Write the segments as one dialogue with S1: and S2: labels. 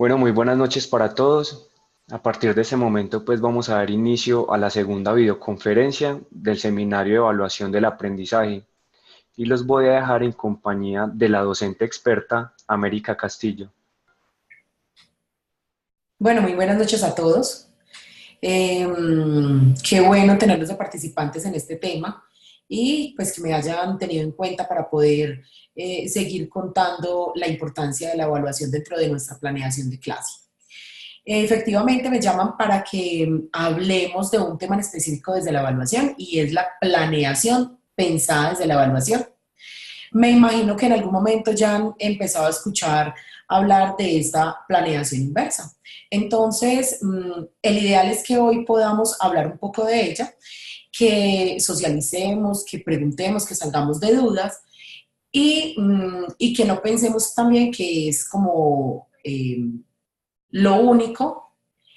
S1: Bueno, muy buenas noches para todos. A partir de ese momento, pues vamos a dar inicio a la segunda videoconferencia del seminario de evaluación del aprendizaje y los voy a dejar en compañía de la docente experta América Castillo.
S2: Bueno, muy buenas noches a todos. Qué bueno tenerlos de participantes en este tema y pues que me hayan tenido en cuenta para poder seguir contando la importancia de la evaluación dentro de nuestra planeación de clase. Efectivamente, me llaman para que hablemos de un tema en específico desde la evaluación y es la planeación pensada desde la evaluación. Me imagino que en algún momento ya han empezado a escuchar hablar de esta planeación inversa. Entonces, el ideal es que hoy podamos hablar un poco de ella, que socialicemos, que preguntemos, que salgamos de dudas y que no pensemos también que es como lo único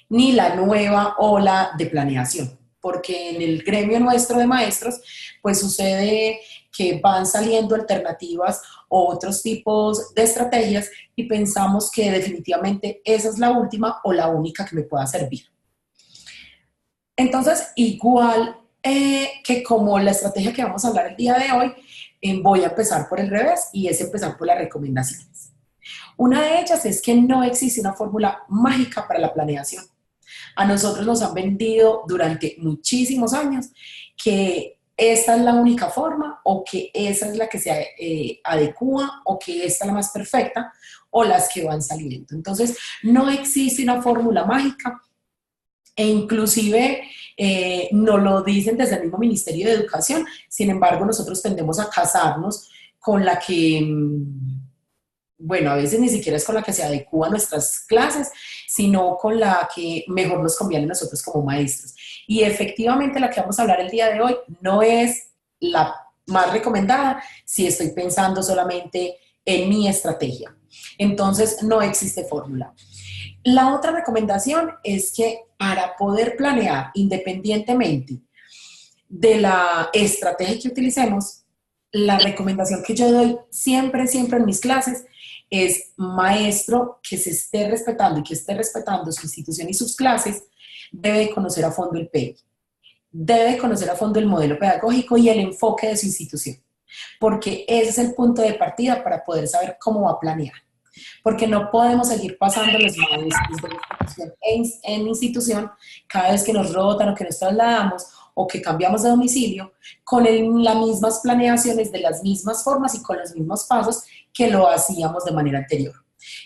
S2: ni la nueva ola de planeación, porque en el gremio nuestro de maestros, pues sucede que van saliendo alternativas o otros tipos de estrategias y pensamos que definitivamente esa es la última o la única que me pueda servir. Entonces, igual que como la estrategia que vamos a hablar el día de hoy, voy a empezar por el revés y es empezar por las recomendaciones. Una de ellas es que no existe una fórmula mágica para la planeación. A nosotros nos han vendido durante muchísimos años que esta es la única forma o que esa es la que se adecua o que esta es la más perfecta o las que van saliendo. Entonces, no existe una fórmula mágica e inclusive nos lo dicen desde el mismo Ministerio de Educación. Sin embargo, nosotros tendemos a casarnos con la que bueno, a veces ni siquiera es con la que se adecua a nuestras clases, sino con la que mejor nos conviene a nosotros como maestros. Y efectivamente la que vamos a hablar el día de hoy no es la más recomendada si estoy pensando solamente en mi estrategia. Entonces, no existe fórmula. La otra recomendación es que para poder planear independientemente de la estrategia que utilicemos, la recomendación que yo doy siempre, siempre en mis clases es maestro que se esté respetando y que esté respetando su institución y sus clases, debe conocer a fondo el PEI, debe conocer a fondo el modelo pedagógico y el enfoque de su institución, porque ese es el punto de partida para poder saber cómo va a planear. Porque no podemos seguir pasando los maestros de institución en institución cada vez que nos rotan o que nos trasladamos o que cambiamos de domicilio con las mismas planeaciones de las mismas formas y con los mismos pasos que lo hacíamos de manera anterior.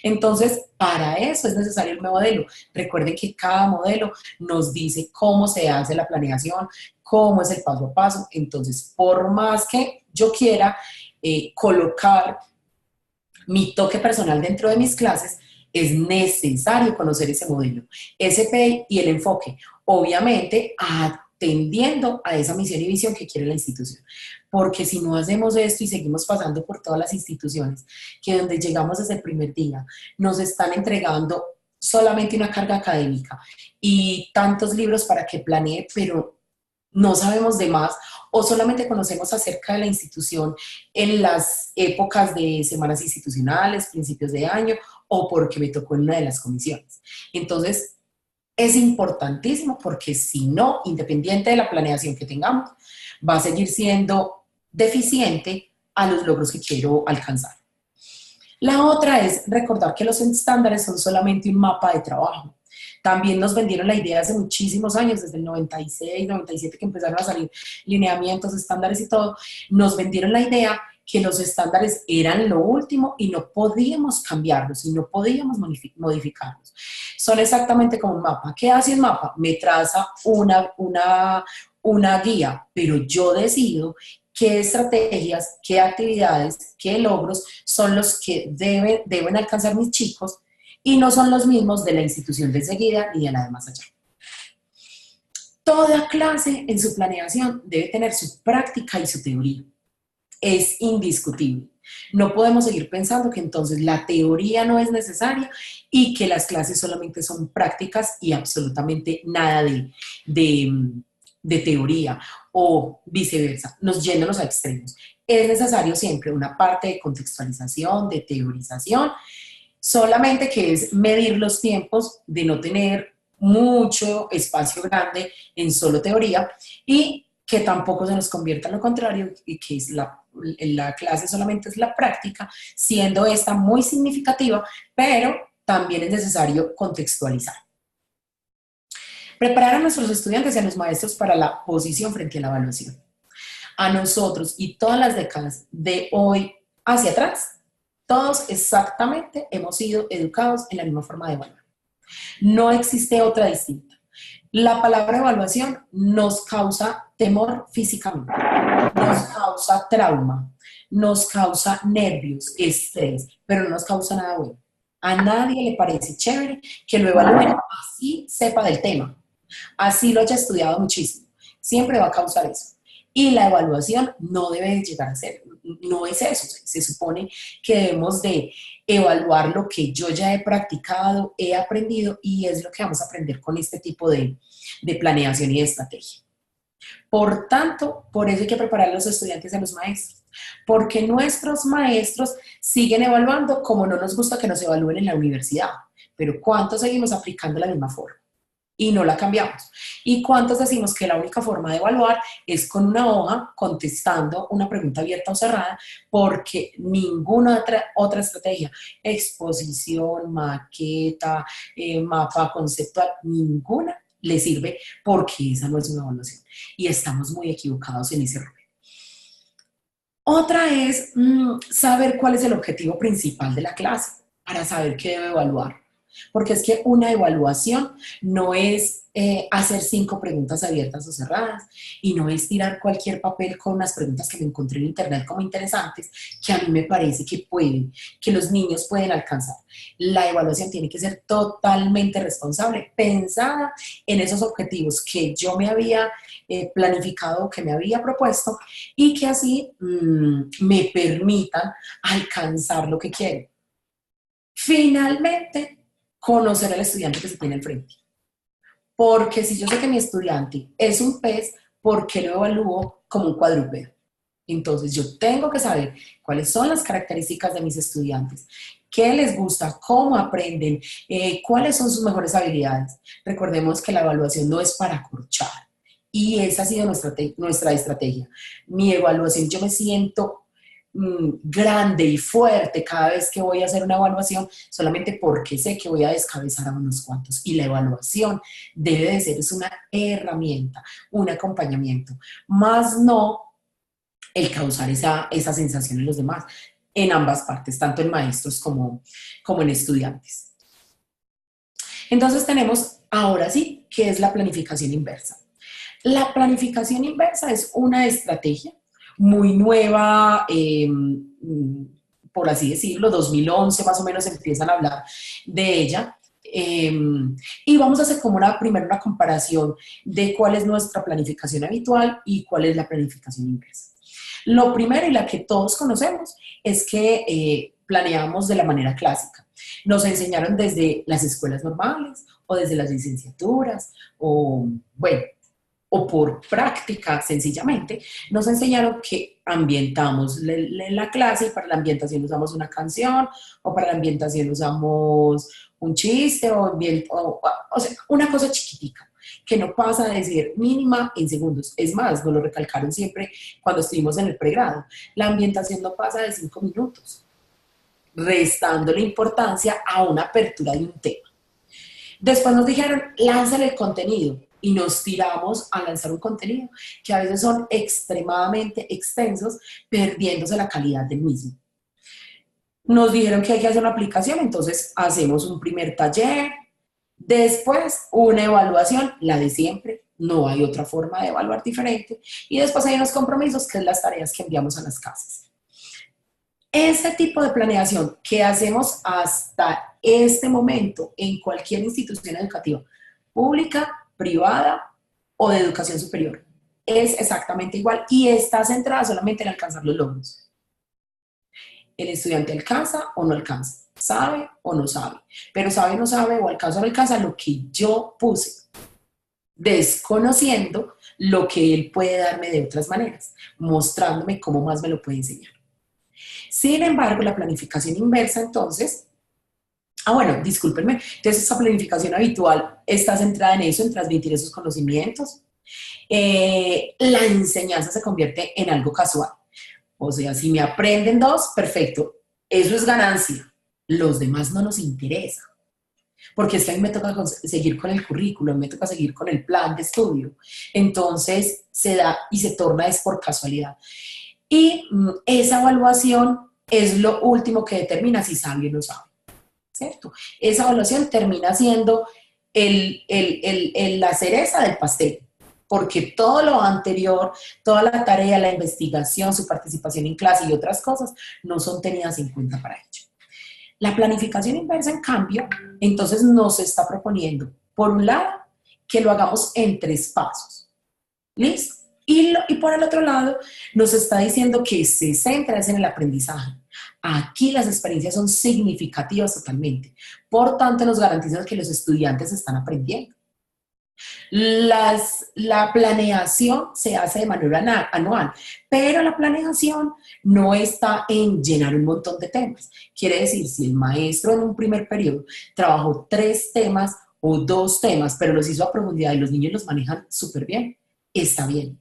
S2: Entonces, para eso es necesario el modelo. Recuerden que cada modelo nos dice cómo se hace la planeación, cómo es el paso a paso. Entonces, por más que yo quiera colocar mi toque personal dentro de mis clases, es necesario conocer ese modelo, ese PEI y el enfoque, obviamente atendiendo a esa misión y visión que quiere la institución. Porque si no hacemos esto y seguimos pasando por todas las instituciones, que donde llegamos desde el primer día, nos están entregando solamente una carga académica y tantos libros para que planee, pero no sabemos de más o solamente conocemos acerca de la institución en las épocas de semanas institucionales, principios de año o porque me tocó en una de las comisiones. Entonces, es importantísimo porque si no, independiente de la planeación que tengamos, va a seguir siendo deficiente a los logros que quiero alcanzar. La otra es recordar que los estándares son solamente un mapa de trabajo. También nos vendieron la idea hace muchísimos años, desde el 96, 97, que empezaron a salir lineamientos, estándares y todo, nos vendieron la idea que los estándares eran lo último y no podíamos cambiarlos y no podíamos modificarlos. Son exactamente como un mapa. ¿Qué hace un mapa? Me traza una guía, pero yo decido qué estrategias, qué actividades, qué logros son los que deben alcanzar mis chicos y no son los mismos de la institución de enseguida ni de la de más allá. Toda clase en su planeación debe tener su práctica y su teoría. Es indiscutible. No podemos seguir pensando que entonces la teoría no es necesaria y que las clases solamente son prácticas y absolutamente nada de teoría o viceversa, yéndonos a extremos. Es necesario siempre una parte de contextualización, de teorización solamente que es medir los tiempos de no tener mucho espacio grande en solo teoría y que tampoco se nos convierta en lo contrario y que es la clase solamente es la práctica, siendo esta muy significativa, pero también es necesario contextualizar. Preparar a nuestros estudiantes y a los maestros para la posición frente a la evaluación. A nosotros y todas las décadas de hoy hacia atrás, todos exactamente hemos sido educados en la misma forma de evaluar. No existe otra distinta. La palabra evaluación nos causa temor físicamente, nos causa trauma, nos causa nervios, estrés, pero no nos causa nada bueno. A nadie le parece chévere que lo evalúen así sepa del tema, así lo haya estudiado muchísimo. Siempre va a causar eso. Y la evaluación no debe llegar a ser, no es eso. Se supone que debemos de evaluar lo que yo ya he practicado, he aprendido y es lo que vamos a aprender con este tipo de planeación y de estrategia. Por tanto, por eso hay que preparar a los estudiantes y a los maestros, porque nuestros maestros siguen evaluando como no nos gusta que nos evalúen en la universidad, pero ¿cuántos seguimos aplicando la misma forma? Y no la cambiamos. ¿Y cuántos decimos que la única forma de evaluar es con una hoja contestando una pregunta abierta o cerrada porque ninguna otra estrategia, exposición, maqueta, mapa conceptual, ninguna le sirve porque esa no es una evaluación? Y estamos muy equivocados en ese rol. Otra es saber cuál es el objetivo principal de la clase para saber qué debe evaluar. Porque es que una evaluación no es hacer 5 preguntas abiertas o cerradas y no es tirar cualquier papel con unas preguntas que me encontré en internet como interesantes, que a mí me parece que pueden, que los niños pueden alcanzar. La evaluación tiene que ser totalmente responsable, pensada en esos objetivos que yo me había planificado, que me había propuesto y que así me permitan alcanzar lo que quiero. Finalmente, conocer al estudiante que se tiene enfrente. Porque si yo sé que mi estudiante es un pez, ¿por qué lo evalúo como un cuadrúpedo? Entonces yo tengo que saber cuáles son las características de mis estudiantes, qué les gusta, cómo aprenden, cuáles son sus mejores habilidades. Recordemos que la evaluación no es para corchar y esa ha sido nuestra estrategia. Mi evaluación, yo me siento grande y fuerte cada vez que voy a hacer una evaluación, solamente porque sé que voy a descabezar a unos cuantos. Y la evaluación debe de ser es una herramienta, un acompañamiento, más no el causar esa sensación en los demás, en ambas partes, tanto en maestros como en estudiantes. Entonces tenemos ahora sí, ¿qué es la planificación inversa? La planificación inversa es una estrategia muy nueva, por así decirlo, 2011 más o menos empiezan a hablar de ella. Y vamos a hacer como primero una comparación de cuál es nuestra planificación habitual y cuál es la planificación inversa. Lo primero y la que todos conocemos es que planeamos de la manera clásica. Nos enseñaron desde las escuelas normales o desde las licenciaturas o, bueno, o por práctica, sencillamente, nos enseñaron que ambientamos la clase y para la ambientación usamos una canción o para la ambientación usamos un chiste o sea, una cosa chiquitica que no pasa de decir mínima en segundos. Es más, nos lo recalcaron siempre cuando estuvimos en el pregrado. La ambientación no pasa de 5 minutos, restándole importancia a una apertura de un tema. Después nos dijeron, lánzale el contenido. Y nos tiramos a lanzar un contenido que a veces son extremadamente extensos, perdiéndose la calidad del mismo. Nos dijeron que hay que hacer una aplicación, entonces hacemos un primer taller, después una evaluación, la de siempre, no hay otra forma de evaluar diferente, y después hay unos compromisos, que es las tareas que enviamos a las casas. Este tipo de planeación que hacemos hasta este momento en cualquier institución educativa, pública, privada o de educación superior, es exactamente igual y está centrada solamente en alcanzar los logros. El estudiante alcanza o no alcanza, sabe o no sabe, pero sabe o no sabe o alcanza o no alcanza lo que yo puse, desconociendo lo que él puede darme de otras maneras, mostrándome cómo más me lo puede enseñar. Sin embargo, la planificación inversa, entonces, Bueno, discúlpenme. Entonces, esta planificación habitual está centrada en eso, en transmitir esos conocimientos. La enseñanza se convierte en algo casual. O sea, si me aprenden dos, perfecto. Eso es ganancia. Los demás no nos interesa. Porque es que a mí me toca seguir con el currículo, me toca seguir con el plan de estudio. Entonces, se da y se torna es por casualidad. Y esa evaluación es lo último que determina si sabe o no sabe. ¿Cierto? Esa evaluación termina siendo la cereza del pastel, porque todo lo anterior, toda la tarea, la investigación, su participación en clase y otras cosas no son tenidas en cuenta para ello. La planificación inversa, en cambio, entonces nos está proponiendo, por un lado, que lo hagamos en 3 pasos. ¿Listo? Y por el otro lado, nos está diciendo que se centra en el aprendizaje. Aquí las experiencias son significativas totalmente. Por tanto, nos garantiza que los estudiantes están aprendiendo. La planeación se hace de manera anual, pero la planeación no está en llenar un montón de temas. Quiere decir, si el maestro en un primer periodo trabajó 3 temas o 2 temas, pero los hizo a profundidad y los niños los manejan súper bien, está bien.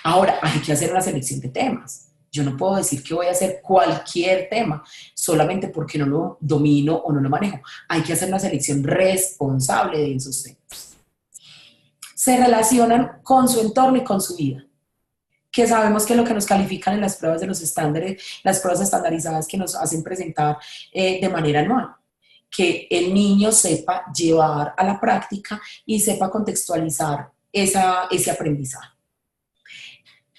S2: Ahora, hay que hacer una selección de temas. Yo no puedo decir que voy a hacer cualquier tema solamente porque no lo domino o no lo manejo. Hay que hacer una selección responsable de esos temas. Se relacionan con su entorno y con su vida, que sabemos que lo que nos califican en las pruebas de los estándares, las pruebas estandarizadas que nos hacen presentar de manera anual, que el niño sepa llevar a la práctica y sepa contextualizar ese aprendizaje.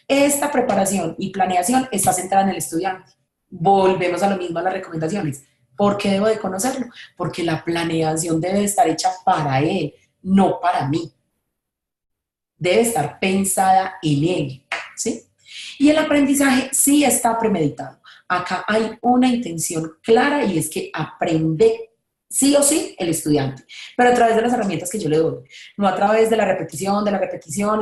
S2: Esta preparación y planeación está centrada en el estudiante. Volvemos a lo mismo, a las recomendaciones. ¿Por qué debo de conocerlo? Porque la planeación debe estar hecha para él, no para mí. Debe estar pensada en él, ¿sí? Y el aprendizaje sí está premeditado. Acá hay una intención clara y es que aprende sí o sí el estudiante, pero a través de las herramientas que yo le doy, no a través de la repetición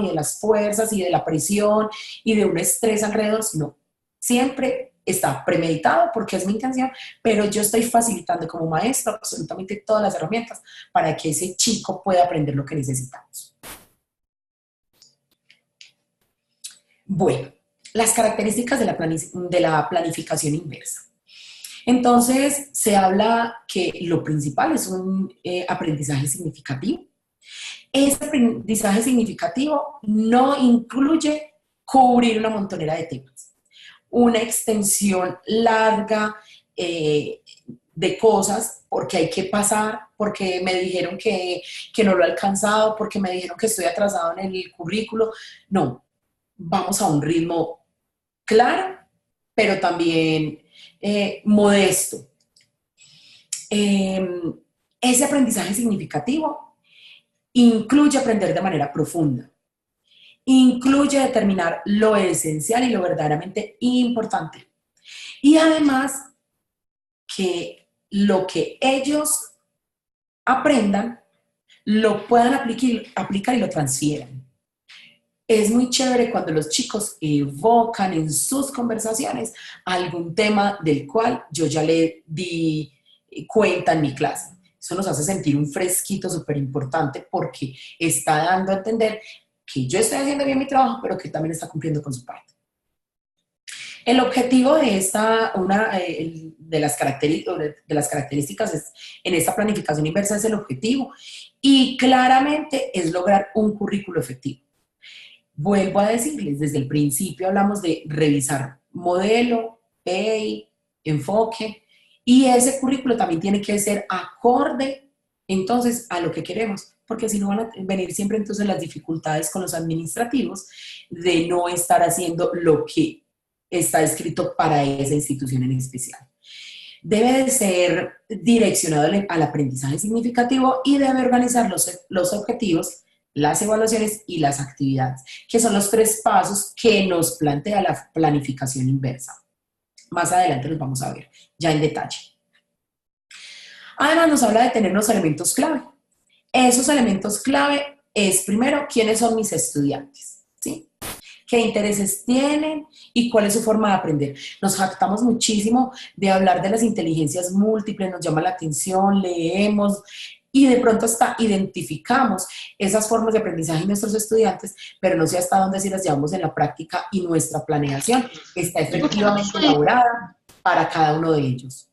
S2: y de las fuerzas y de la presión y de un estrés alrededor, sino siempre está premeditado porque es mi intención, pero yo estoy facilitando como maestro absolutamente todas las herramientas para que ese chico pueda aprender lo que necesitamos. Bueno, las características de la planificación inversa. Entonces, se habla que lo principal es un aprendizaje significativo. Ese aprendizaje significativo no incluye cubrir una montonera de temas, una extensión larga de cosas, porque hay que pasar, porque me dijeron que no lo he alcanzado, porque me dijeron que estoy atrasado en el currículo. No, vamos a un ritmo claro, pero también modesto. Ese aprendizaje significativo incluye aprender de manera profunda, incluye determinar lo esencial y lo verdaderamente importante. Y además que lo que ellos aprendan lo puedan aplicar y lo transfieran. Es muy chévere cuando los chicos evocan en sus conversaciones algún tema del cual yo ya le di cuenta en mi clase. Eso nos hace sentir un fresquito súper importante porque está dando a entender que yo estoy haciendo bien mi trabajo, pero que también está cumpliendo con su parte. El objetivo de de las características en esta planificación inversa es el objetivo y claramente es lograr un currículo efectivo. Vuelvo a decirles, desde el principio hablamos de revisar modelo, PEI, enfoque, y ese currículo también tiene que ser acorde entonces a lo que queremos, porque si no van a venir siempre entonces las dificultades con los administrativos de no estar haciendo lo que está escrito para esa institución en especial. Debe de ser direccionado al aprendizaje significativo y debe organizar los objetivos, las evaluaciones y las actividades, que son los 3 pasos que nos plantea la planificación inversa. Más adelante los vamos a ver, ya en detalle. Además nos habla de tener unos elementos clave. Esos elementos clave es, primero, quiénes son mis estudiantes, ¿sí? qué intereses tienen y cuál es su forma de aprender. Nos jactamos muchísimo de hablar de las inteligencias múltiples, nos llama la atención, leemos y de pronto hasta identificamos esas formas de aprendizaje en nuestros estudiantes, pero no sé hasta dónde si las llevamos en la práctica y nuestra planeación está efectivamente elaborada para cada uno de ellos.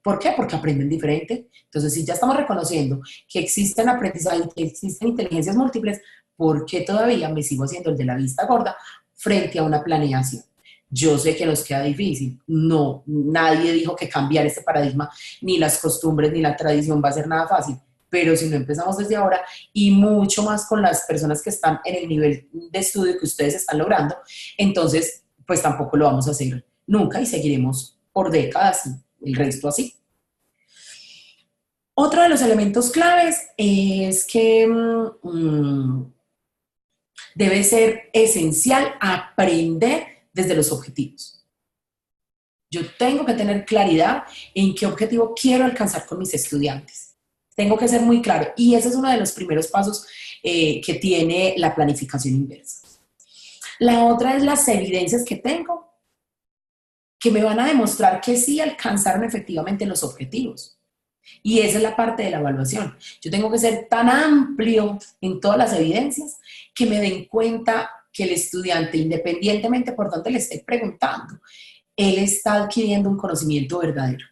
S2: ¿Por qué? Porque aprenden diferente. Entonces, si ya estamos reconociendo que existen aprendizaje, que existen inteligencias múltiples, ¿por qué todavía me sigo haciendo el de la vista gorda frente a una planeación? Yo sé que nos queda difícil. No, nadie dijo que cambiar este paradigma, ni las costumbres, ni la tradición va a ser nada fácil. Pero si no empezamos desde ahora, y mucho más con las personas que están en el nivel de estudio que ustedes están logrando, entonces, pues tampoco lo vamos a hacer nunca y seguiremos por décadas y el resto así. Otro de los elementos claves es que debe ser esencial aprender desde los objetivos. Yo tengo que tener claridad en qué objetivo quiero alcanzar con mis estudiantes. Tengo que ser muy claro. Y ese es uno de los primeros pasos que tiene la planificación inversa. La otra es las evidencias que tengo que me van a demostrar que sí alcanzaron efectivamente los objetivos. Y esa es la parte de la evaluación. Yo tengo que ser tan amplio en todas las evidencias que me den cuenta que el estudiante, independientemente por dónde le esté preguntando, él está adquiriendo un conocimiento verdadero.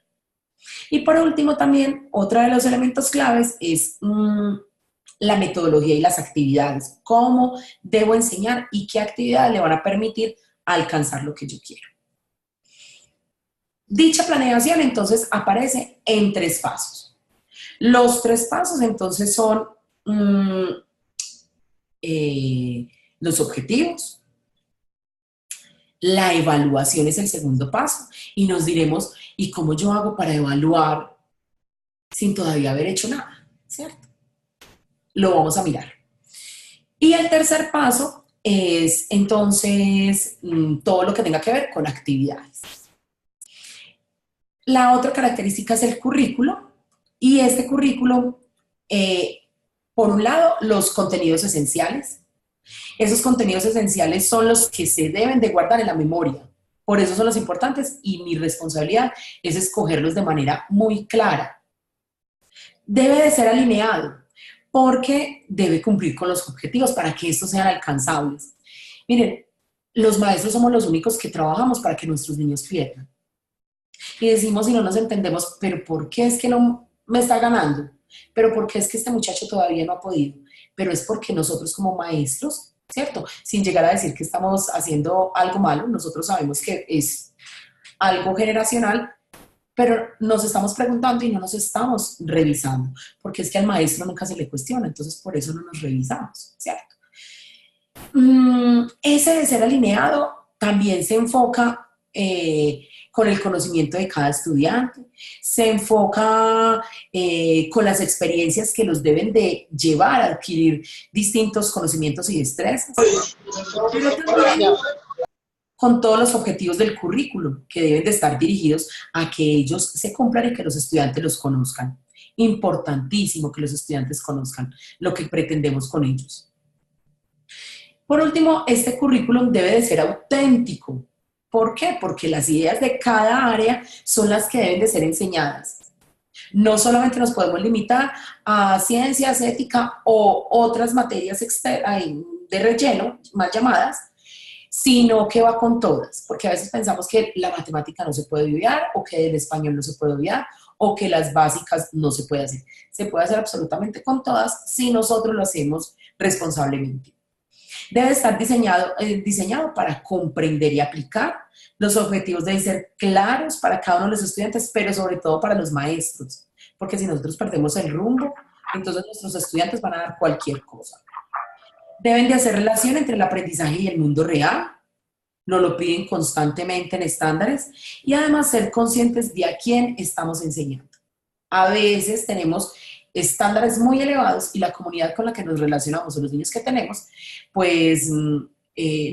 S2: Y por último también, otro de los elementos claves es la metodología y las actividades. Cómo debo enseñar y qué actividades le van a permitir alcanzar lo que yo quiero. Dicha planeación entonces aparece en 3 pasos. Los 3 pasos entonces son los objetivos, la evaluación es el segundo paso y nos diremos, ¿y cómo yo hago para evaluar sin todavía haber hecho nada? ¿Cierto? Lo vamos a mirar. Y el tercer paso es entonces todo lo que tenga que ver con actividades. La otra característica es el currículo, y este currículo, por un lado, los contenidos esenciales. Esos contenidos esenciales son los que se deben de guardar en la memoria. Por eso son los importantes y mi responsabilidad es escogerlos de manera muy clara. Debe de ser alineado porque debe cumplir con los objetivos para que estos sean alcanzables. Miren, los maestros somos los únicos que trabajamos para que nuestros niños pierdan. Y decimos y no nos entendemos, pero ¿por qué es que no me está ganando? ¿Pero por qué es que este muchacho todavía no ha podido? Pero es porque nosotros como maestros, ¿cierto? Sin llegar a decir que estamos haciendo algo malo, nosotros sabemos que es algo generacional, pero nos estamos preguntando y no nos estamos revisando, porque es que al maestro nunca se le cuestiona, entonces por eso no nos revisamos, ¿cierto? Ese de ser alineado también se enfoca con el conocimiento de cada estudiante, se enfoca con las experiencias que los deben de llevar a adquirir distintos conocimientos y destrezas, pero también con todos los objetivos del currículo que deben de estar dirigidos a que ellos se cumplan y que los estudiantes los conozcan. Importantísimo que los estudiantes conozcan lo que pretendemos con ellos. Por último, este currículum debe de ser auténtico. ¿Por qué? Porque las ideas de cada área son las que deben de ser enseñadas. No solamente nos podemos limitar a ciencias, ética o otras materias de relleno, mal llamadas, sino que va con todas, porque a veces pensamos que la matemática no se puede obviar, o que el español no se puede obviar, o que las básicas no se puede hacer. Se puede hacer absolutamente con todas si nosotros lo hacemos responsablemente. Debe estar diseñado para comprender y aplicar. Los objetivos deben ser claros para cada uno de los estudiantes, pero sobre todo para los maestros, porque si nosotros perdemos el rumbo, entonces nuestros estudiantes van a dar cualquier cosa. Deben de hacer relación entre el aprendizaje y el mundo real, nos lo piden constantemente en estándares, y además ser conscientes de a quién estamos enseñando. A veces tenemos estándares muy elevados y la comunidad con la que nos relacionamos o los niños que tenemos, pues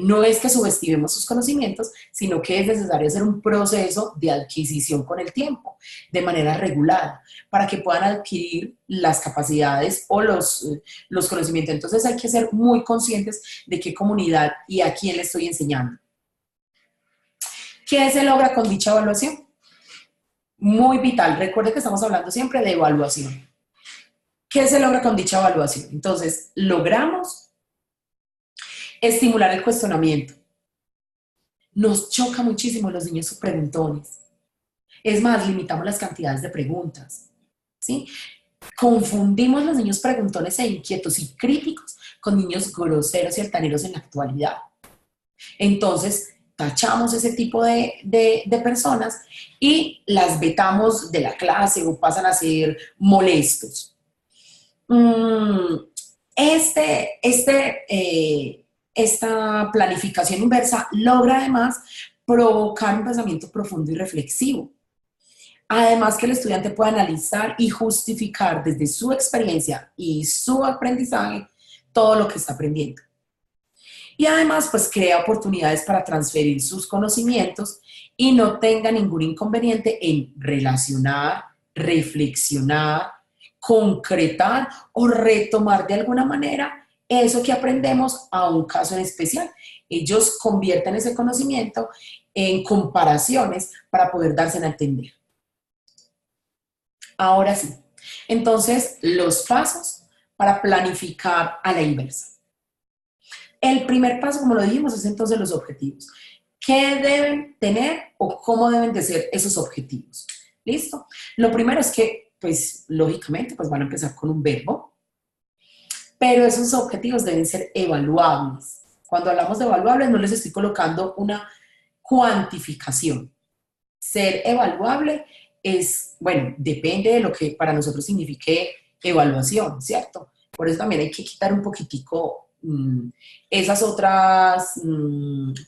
S2: no es que subestimemos sus conocimientos, sino que es necesario hacer un proceso de adquisición con el tiempo, de manera regulada, para que puedan adquirir las capacidades o los conocimientos. Entonces hay que ser muy conscientes de qué comunidad y a quién le estoy enseñando. ¿Qué se logra con dicha evaluación? Muy vital. Recuerde que estamos hablando siempre de evaluación. ¿Qué se logra con dicha evaluación? Entonces, logramos estimular el cuestionamiento. Nos choca muchísimo los niños preguntones. Es más, limitamos las cantidades de preguntas, ¿sí? Confundimos los niños preguntones e inquietos y críticos con niños groseros y altaneros en la actualidad. Entonces, tachamos ese tipo de personas y las vetamos de la clase o pasan a ser molestos. Esta planificación inversa logra además provocar un pensamiento profundo y reflexivo. Además que el estudiante pueda analizar y justificar desde su experiencia y su aprendizaje todo lo que está aprendiendo. Y además, pues crea oportunidades para transferir sus conocimientos y no tenga ningún inconveniente en relacionar, reflexionar, concretar o retomar de alguna manera eso que aprendemos a un caso en especial. Ellos convierten ese conocimiento en comparaciones para poder darse a entender. Ahora sí, entonces los pasos para planificar a la inversa. El primer paso, como lo dijimos, es entonces los objetivos. ¿Qué deben tener o cómo deben de ser esos objetivos? ¿Listo? Lo primero es que, pues, lógicamente, pues van a empezar con un verbo, pero esos objetivos deben ser evaluables. Cuando hablamos de evaluables, no les estoy colocando una cuantificación. Ser evaluable es, bueno, depende de lo que para nosotros signifique evaluación, ¿cierto? Por eso también hay que quitar un poquitico esas otras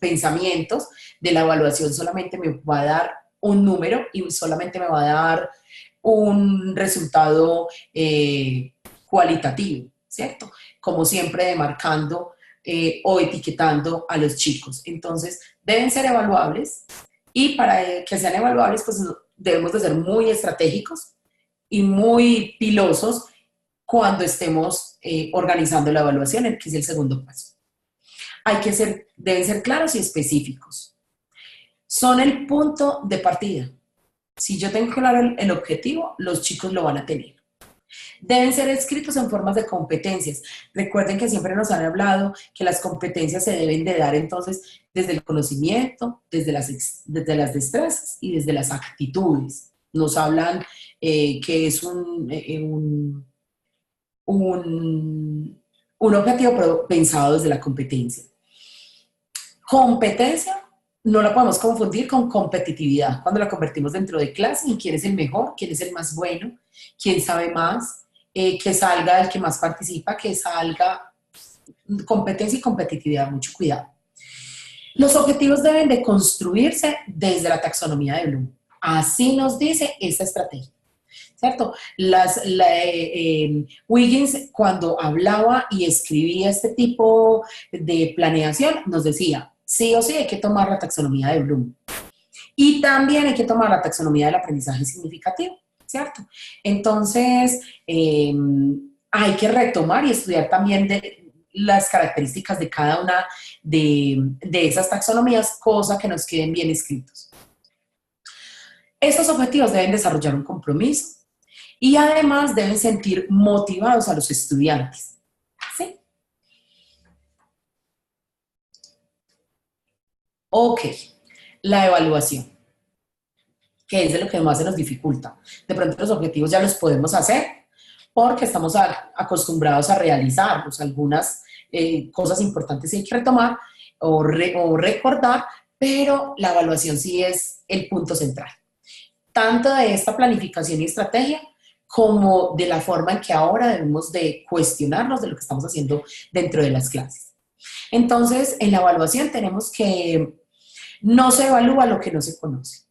S2: pensamientos de la evaluación. Solamente me va a dar un número y solamente me va a dar un resultado cualitativo, ¿cierto? Como siempre demarcando o etiquetando a los chicos. Entonces, deben ser evaluables y para que sean evaluables, pues debemos de ser muy estratégicos y muy pilosos cuando estemos organizando la evaluación, que es el segundo paso. Deben ser claros y específicos. Son el punto de partida. Si yo tengo claro el objetivo, los chicos lo van a tener. Deben ser escritos en formas de competencias. Recuerden que siempre nos han hablado que las competencias se deben de dar entonces desde el conocimiento, desde las destrezas y desde las actitudes. Nos hablan que es un objetivo pensado desde la competencia. Competencia no la podemos confundir con competitividad. Cuando la convertimos dentro de clase, ¿y quién es el mejor? ¿Quién es el más bueno? ¿Quién sabe más? Que salga el que más participa, que salga competencia y competitividad, mucho cuidado. Los objetivos deben de construirse desde la taxonomía de Bloom. Así nos dice esta estrategia, ¿cierto? Wiggins, cuando hablaba y escribía este tipo de planeación, nos decía, sí o sí hay que tomar la taxonomía de Bloom. Y también hay que tomar la taxonomía del aprendizaje significativo, ¿cierto? Entonces, hay que retomar y estudiar también las características de cada una de esas taxonomías, cosa que nos queden bien escritos. Estos objetivos deben desarrollar un compromiso y además deben sentir motivados a los estudiantes, ¿sí? Ok, la evaluación, que es de lo que más se nos dificulta. De pronto los objetivos ya los podemos hacer porque estamos acostumbrados a realizarlos. Algunas cosas importantes hay que retomar o recordar, pero la evaluación sí es el punto central. Tanto de esta planificación y estrategia como de la forma en que ahora debemos de cuestionarnos de lo que estamos haciendo dentro de las clases. Entonces, en la evaluación tenemos que no se evalúa lo que no se conoce.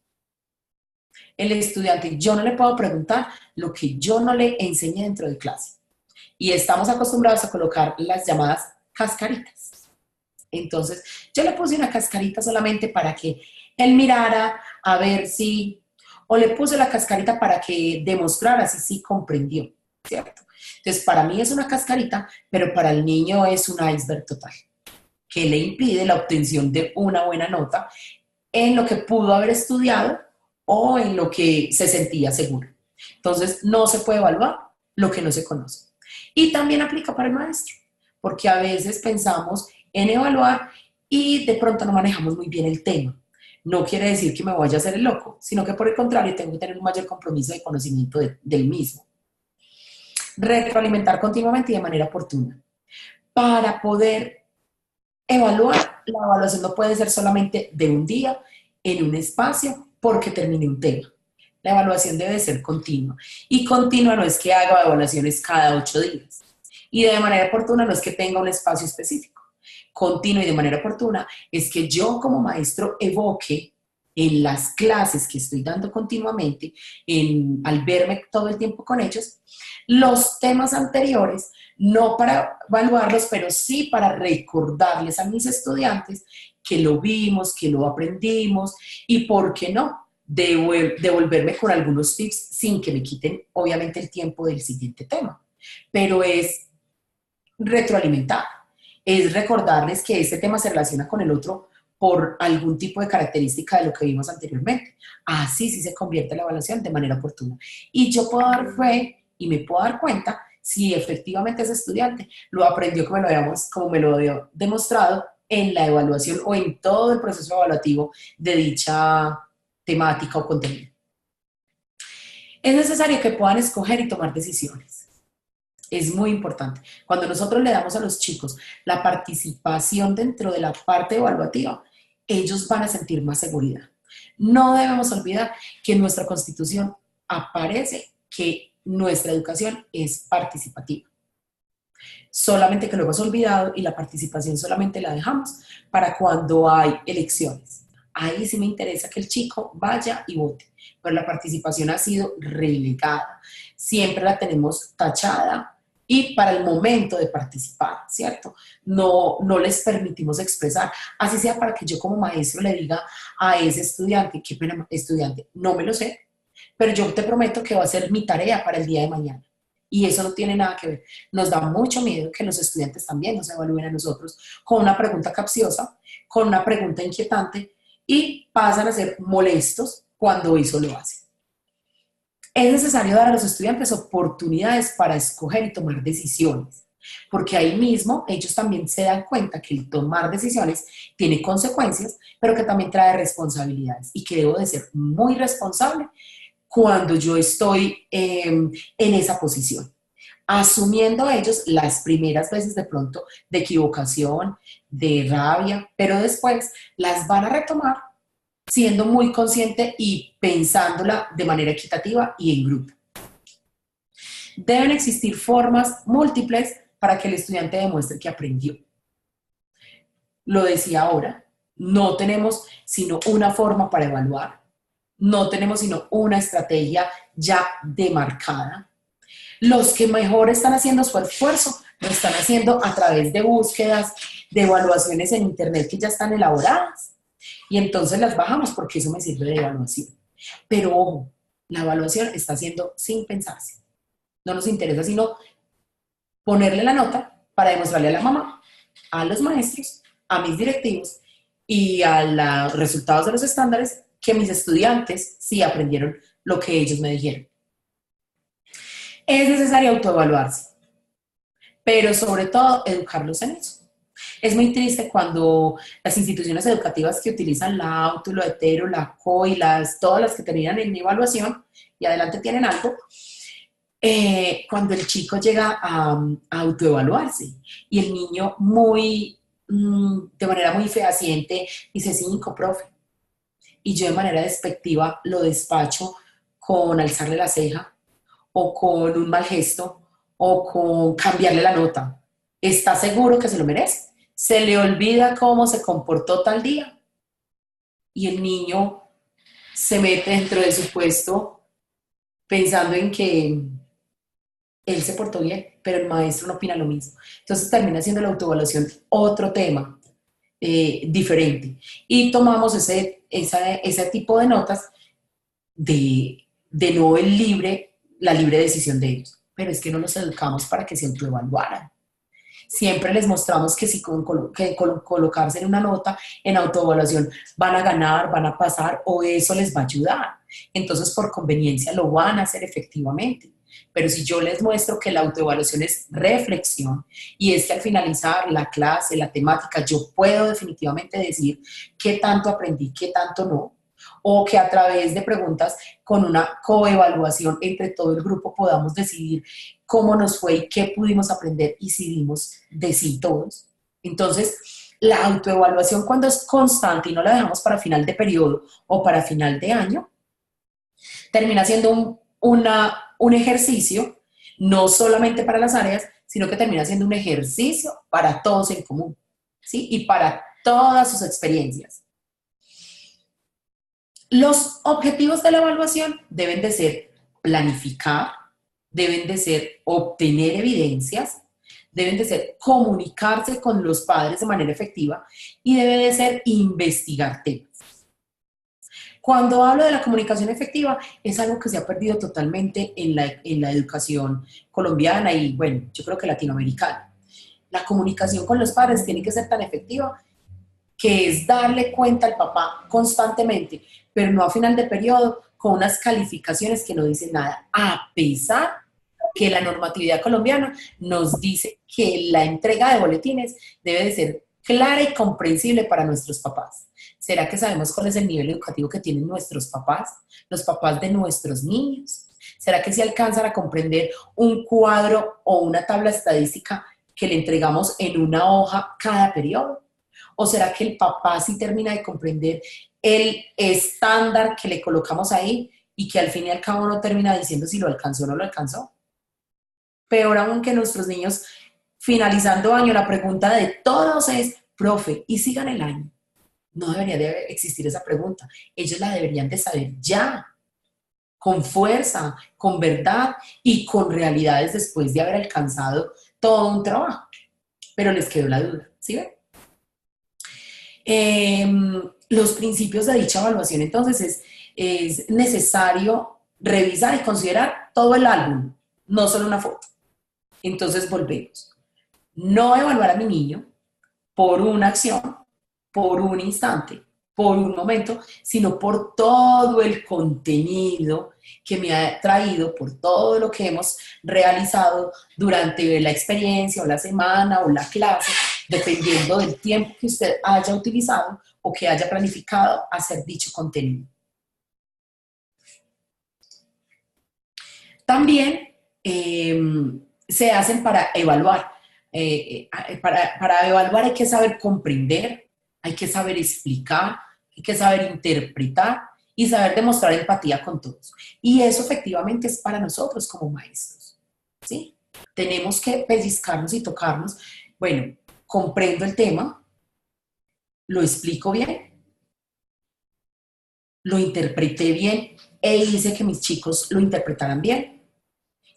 S2: El estudiante, yo no le puedo preguntar lo que yo no le enseñé dentro de clase. Y estamos acostumbrados a colocar las llamadas cascaritas. Entonces, yo le puse una cascarita solamente para que él mirara a ver si, o le puse la cascarita para que demostrara si sí comprendió, ¿cierto? Entonces, para mí es una cascarita, pero para el niño es un iceberg total, que le impide la obtención de una buena nota en lo que pudo haber estudiado o en lo que se sentía seguro. Entonces, no se puede evaluar lo que no se conoce. Y también aplica para el maestro, porque a veces pensamos en evaluar y de pronto no manejamos muy bien el tema. No quiere decir que me vaya a hacer el loco, sino que por el contrario tengo que tener un mayor compromiso de conocimiento del mismo. Retroalimentar continuamente y de manera oportuna. Para poder evaluar, la evaluación no puede ser solamente de un día, en un espacio, porque termine un tema. La evaluación debe ser continua. Y continua no es que haga evaluaciones cada 8 días. Y de manera oportuna no es que tenga un espacio específico. Continua y de manera oportuna es que yo como maestro evoque en las clases que estoy dando continuamente, al verme todo el tiempo con ellos, los temas anteriores, no para evaluarlos, pero sí para recordarles a mis estudiantes que lo vimos, que lo aprendimos y, ¿por qué no?, devolverme con algunos tips sin que me quiten, obviamente, el tiempo del siguiente tema. Pero es retroalimentar, es recordarles que este tema se relaciona con el otro por algún tipo de característica de lo que vimos anteriormente. Así sí se convierte la evaluación de manera oportuna. Y yo puedo dar fe y me puedo dar cuenta si efectivamente ese estudiante lo aprendió como me lo había demostrado en la evaluación o en todo el proceso evaluativo de dicha temática o contenido. Es necesario que puedan escoger y tomar decisiones. Es muy importante. Cuando nosotros le damos a los chicos la participación dentro de la parte evaluativa, ellos van a sentir más seguridad. No debemos olvidar que en nuestra Constitución aparece que nuestra educación es participativa. Solamente que lo hemos olvidado y la participación solamente la dejamos para cuando hay elecciones. Ahí sí me interesa que el chico vaya y vote, pero la participación ha sido relegada. Siempre la tenemos tachada y para el momento de participar, ¿cierto? No les permitimos expresar, así sea para que yo como maestro le diga a ese estudiante, qué pena estudiante, no me lo sé, pero yo te prometo que va a ser mi tarea para el día de mañana. Y eso no tiene nada que ver. Nos da mucho miedo que los estudiantes también nos evalúen a nosotros con una pregunta capciosa, con una pregunta inquietante y pasan a ser molestos cuando eso lo hacen. Es necesario dar a los estudiantes oportunidades para escoger y tomar decisiones, porque ahí mismo ellos también se dan cuenta que el tomar decisiones tiene consecuencias, pero que también trae responsabilidades y que debo de ser muy responsable cuando yo estoy en esa posición, asumiendo ellos las primeras veces de pronto de equivocación, de rabia, pero después las van a retomar siendo muy consciente y pensándola de manera equitativa y en grupo. Deben existir formas múltiples para que el estudiante demuestre que aprendió. Lo decía ahora, no tenemos sino una forma para evaluar, no tenemos sino una estrategia ya demarcada. Los que mejor están haciendo su esfuerzo lo están haciendo a través de búsquedas, de evaluaciones en internet que ya están elaboradas. Y entonces las bajamos porque eso me sirve de evaluación. Pero ojo, la evaluación está haciendo sin pensarse. No nos interesa sino ponerle la nota para demostrarle a la mamá, a los maestros, a mis directivos y a los resultados de los estándares que mis estudiantes sí aprendieron lo que ellos me dijeron. Es necesario autoevaluarse, pero sobre todo educarlos en eso. Es muy triste cuando las instituciones educativas que utilizan la auto, la hetero, la co y todas las que terminan en evaluación y adelante tienen algo, cuando el chico llega a autoevaluarse y el niño de manera muy fehaciente dice 5, profe, y yo de manera despectiva lo despacho con alzarle la ceja o con un mal gesto o con cambiarle la nota. ¿Está seguro que se lo merece? Se le olvida cómo se comportó tal día y el niño se mete dentro de su puesto pensando en que él se portó bien, pero el maestro no opina lo mismo. Entonces termina siendo la autoevaluación otro tema diferente. Y tomamos ese tipo de notas de no la libre decisión de ellos. Pero es que no los educamos para que se autoevaluaran. Siempre les mostramos que si colocarse en una nota en autoevaluación van a ganar, van a pasar o eso les va a ayudar. Entonces, por conveniencia lo van a hacer efectivamente. Pero si yo les muestro que la autoevaluación es reflexión y es que al finalizar la clase, la temática, yo puedo definitivamente decir qué tanto aprendí, qué tanto no, o que a través de preguntas con una coevaluación entre todo el grupo podamos decidir cómo nos fue y qué pudimos aprender y si dimos de sí todos. Entonces, la autoevaluación cuando es constante y no la dejamos para final de periodo o para final de año, termina siendo un ejercicio, no solamente para las áreas, sino que termina siendo un ejercicio para todos en común, ¿sí? Y para todas sus experiencias. Los objetivos de la evaluación deben de ser planificar, deben de ser obtener evidencias, deben de ser comunicarse con los padres de manera efectiva y debe de ser investigar temas. Cuando hablo de la comunicación efectiva, es algo que se ha perdido totalmente en la educación colombiana y, bueno, yo creo que latinoamericana. La comunicación con los padres tiene que ser tan efectiva que es darle cuenta al papá constantemente, pero no a final de periodo, con unas calificaciones que no dicen nada, a pesar que la normatividad colombiana nos dice que la entrega de boletines debe de ser clara y comprensible para nuestros papás. ¿Será que sabemos cuál es el nivel educativo que tienen nuestros papás, los papás de nuestros niños? ¿Será que si alcanzan a comprender un cuadro o una tabla estadística que le entregamos en una hoja cada periodo? ¿O será que el papá sí termina de comprender el estándar que le colocamos ahí y que al fin y al cabo no termina diciendo si lo alcanzó o no lo alcanzó? Peor aún que nuestros niños finalizando año, la pregunta de todos es, profe, ¿y sigan el año? No debería de existir esa pregunta. Ellos la deberían de saber ya, con fuerza, con verdad y con realidades después de haber alcanzado todo un trabajo. Pero les quedó la duda, ¿sí ven? Los principios de dicha evaluación, entonces, es necesario revisar y considerar todo el álbum, no solo una foto. Entonces, volvemos. No evaluar a mi niño por una acción, por un instante, por un momento, sino por todo el contenido que me ha traído, por todo lo que hemos realizado durante la experiencia o la semana o la clase, dependiendo del tiempo que usted haya utilizado o que haya planificado hacer dicho contenido. También se hacen para evaluar. Para evaluar hay que saber comprender, hay que saber explicar, hay que saber interpretar y saber demostrar empatía con todos. Y eso efectivamente es para nosotros como maestros, ¿sí? Tenemos que pellizcarnos y tocarnos. Bueno, comprendo el tema, lo explico bien, lo interpreté bien e hice que mis chicos lo interpretaran bien.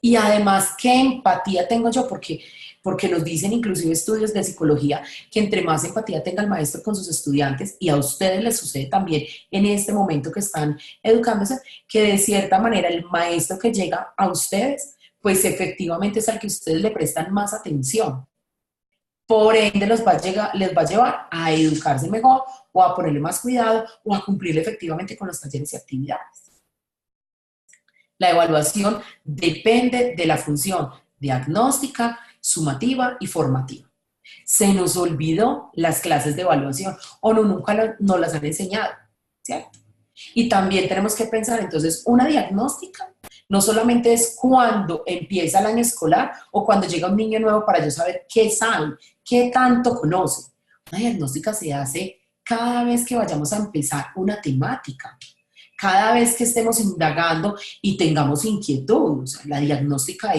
S2: Y además, ¿qué empatía tengo yo? Porque nos dicen inclusive estudios de psicología que entre más empatía tenga el maestro con sus estudiantes, y a ustedes les sucede también en este momento que están educándose, que de cierta manera el maestro que llega a ustedes, pues efectivamente es al que ustedes le prestan más atención. Por ende, les va a llevar a educarse mejor o a ponerle más cuidado o a cumplir efectivamente con los talleres y actividades. La evaluación depende de la función diagnóstica, sumativa y formativa. Se nos olvidó las clases de evaluación o nunca nos las han enseñado, ¿cierto? Y también tenemos que pensar, entonces, una diagnóstica no solamente es cuando empieza el año escolar o cuando llega un niño nuevo para yo saber qué sabe, qué tanto conoce. Una diagnóstica se hace cada vez que vayamos a empezar una temática, cada vez que estemos indagando y tengamos inquietud. O sea, la diagnóstica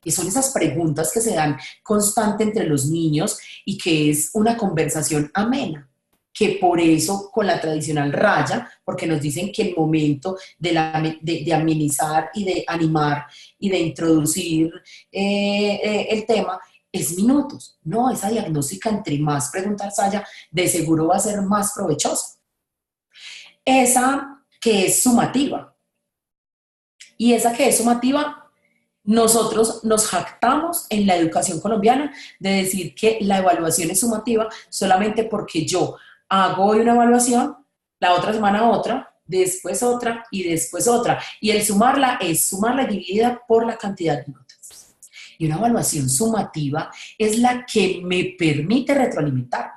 S2: son esas preguntas que se dan constante entre los niños y que es una conversación amena, que por eso con la tradicional raya, porque nos dicen que el momento de amenizar y de animar y de introducir el tema es minutos. No, esa diagnóstica, entre más preguntas haya, de seguro va a ser más provechosa. Esa que es sumativa. Y esa que es sumativa, nosotros nos jactamos en la educación colombiana de decir que la evaluación es sumativa solamente porque yo hago hoy una evaluación, la otra semana otra, después otra y después otra. Y el sumarla es sumarla dividida por la cantidad de notas. Y una evaluación sumativa es la que me permite retroalimentar.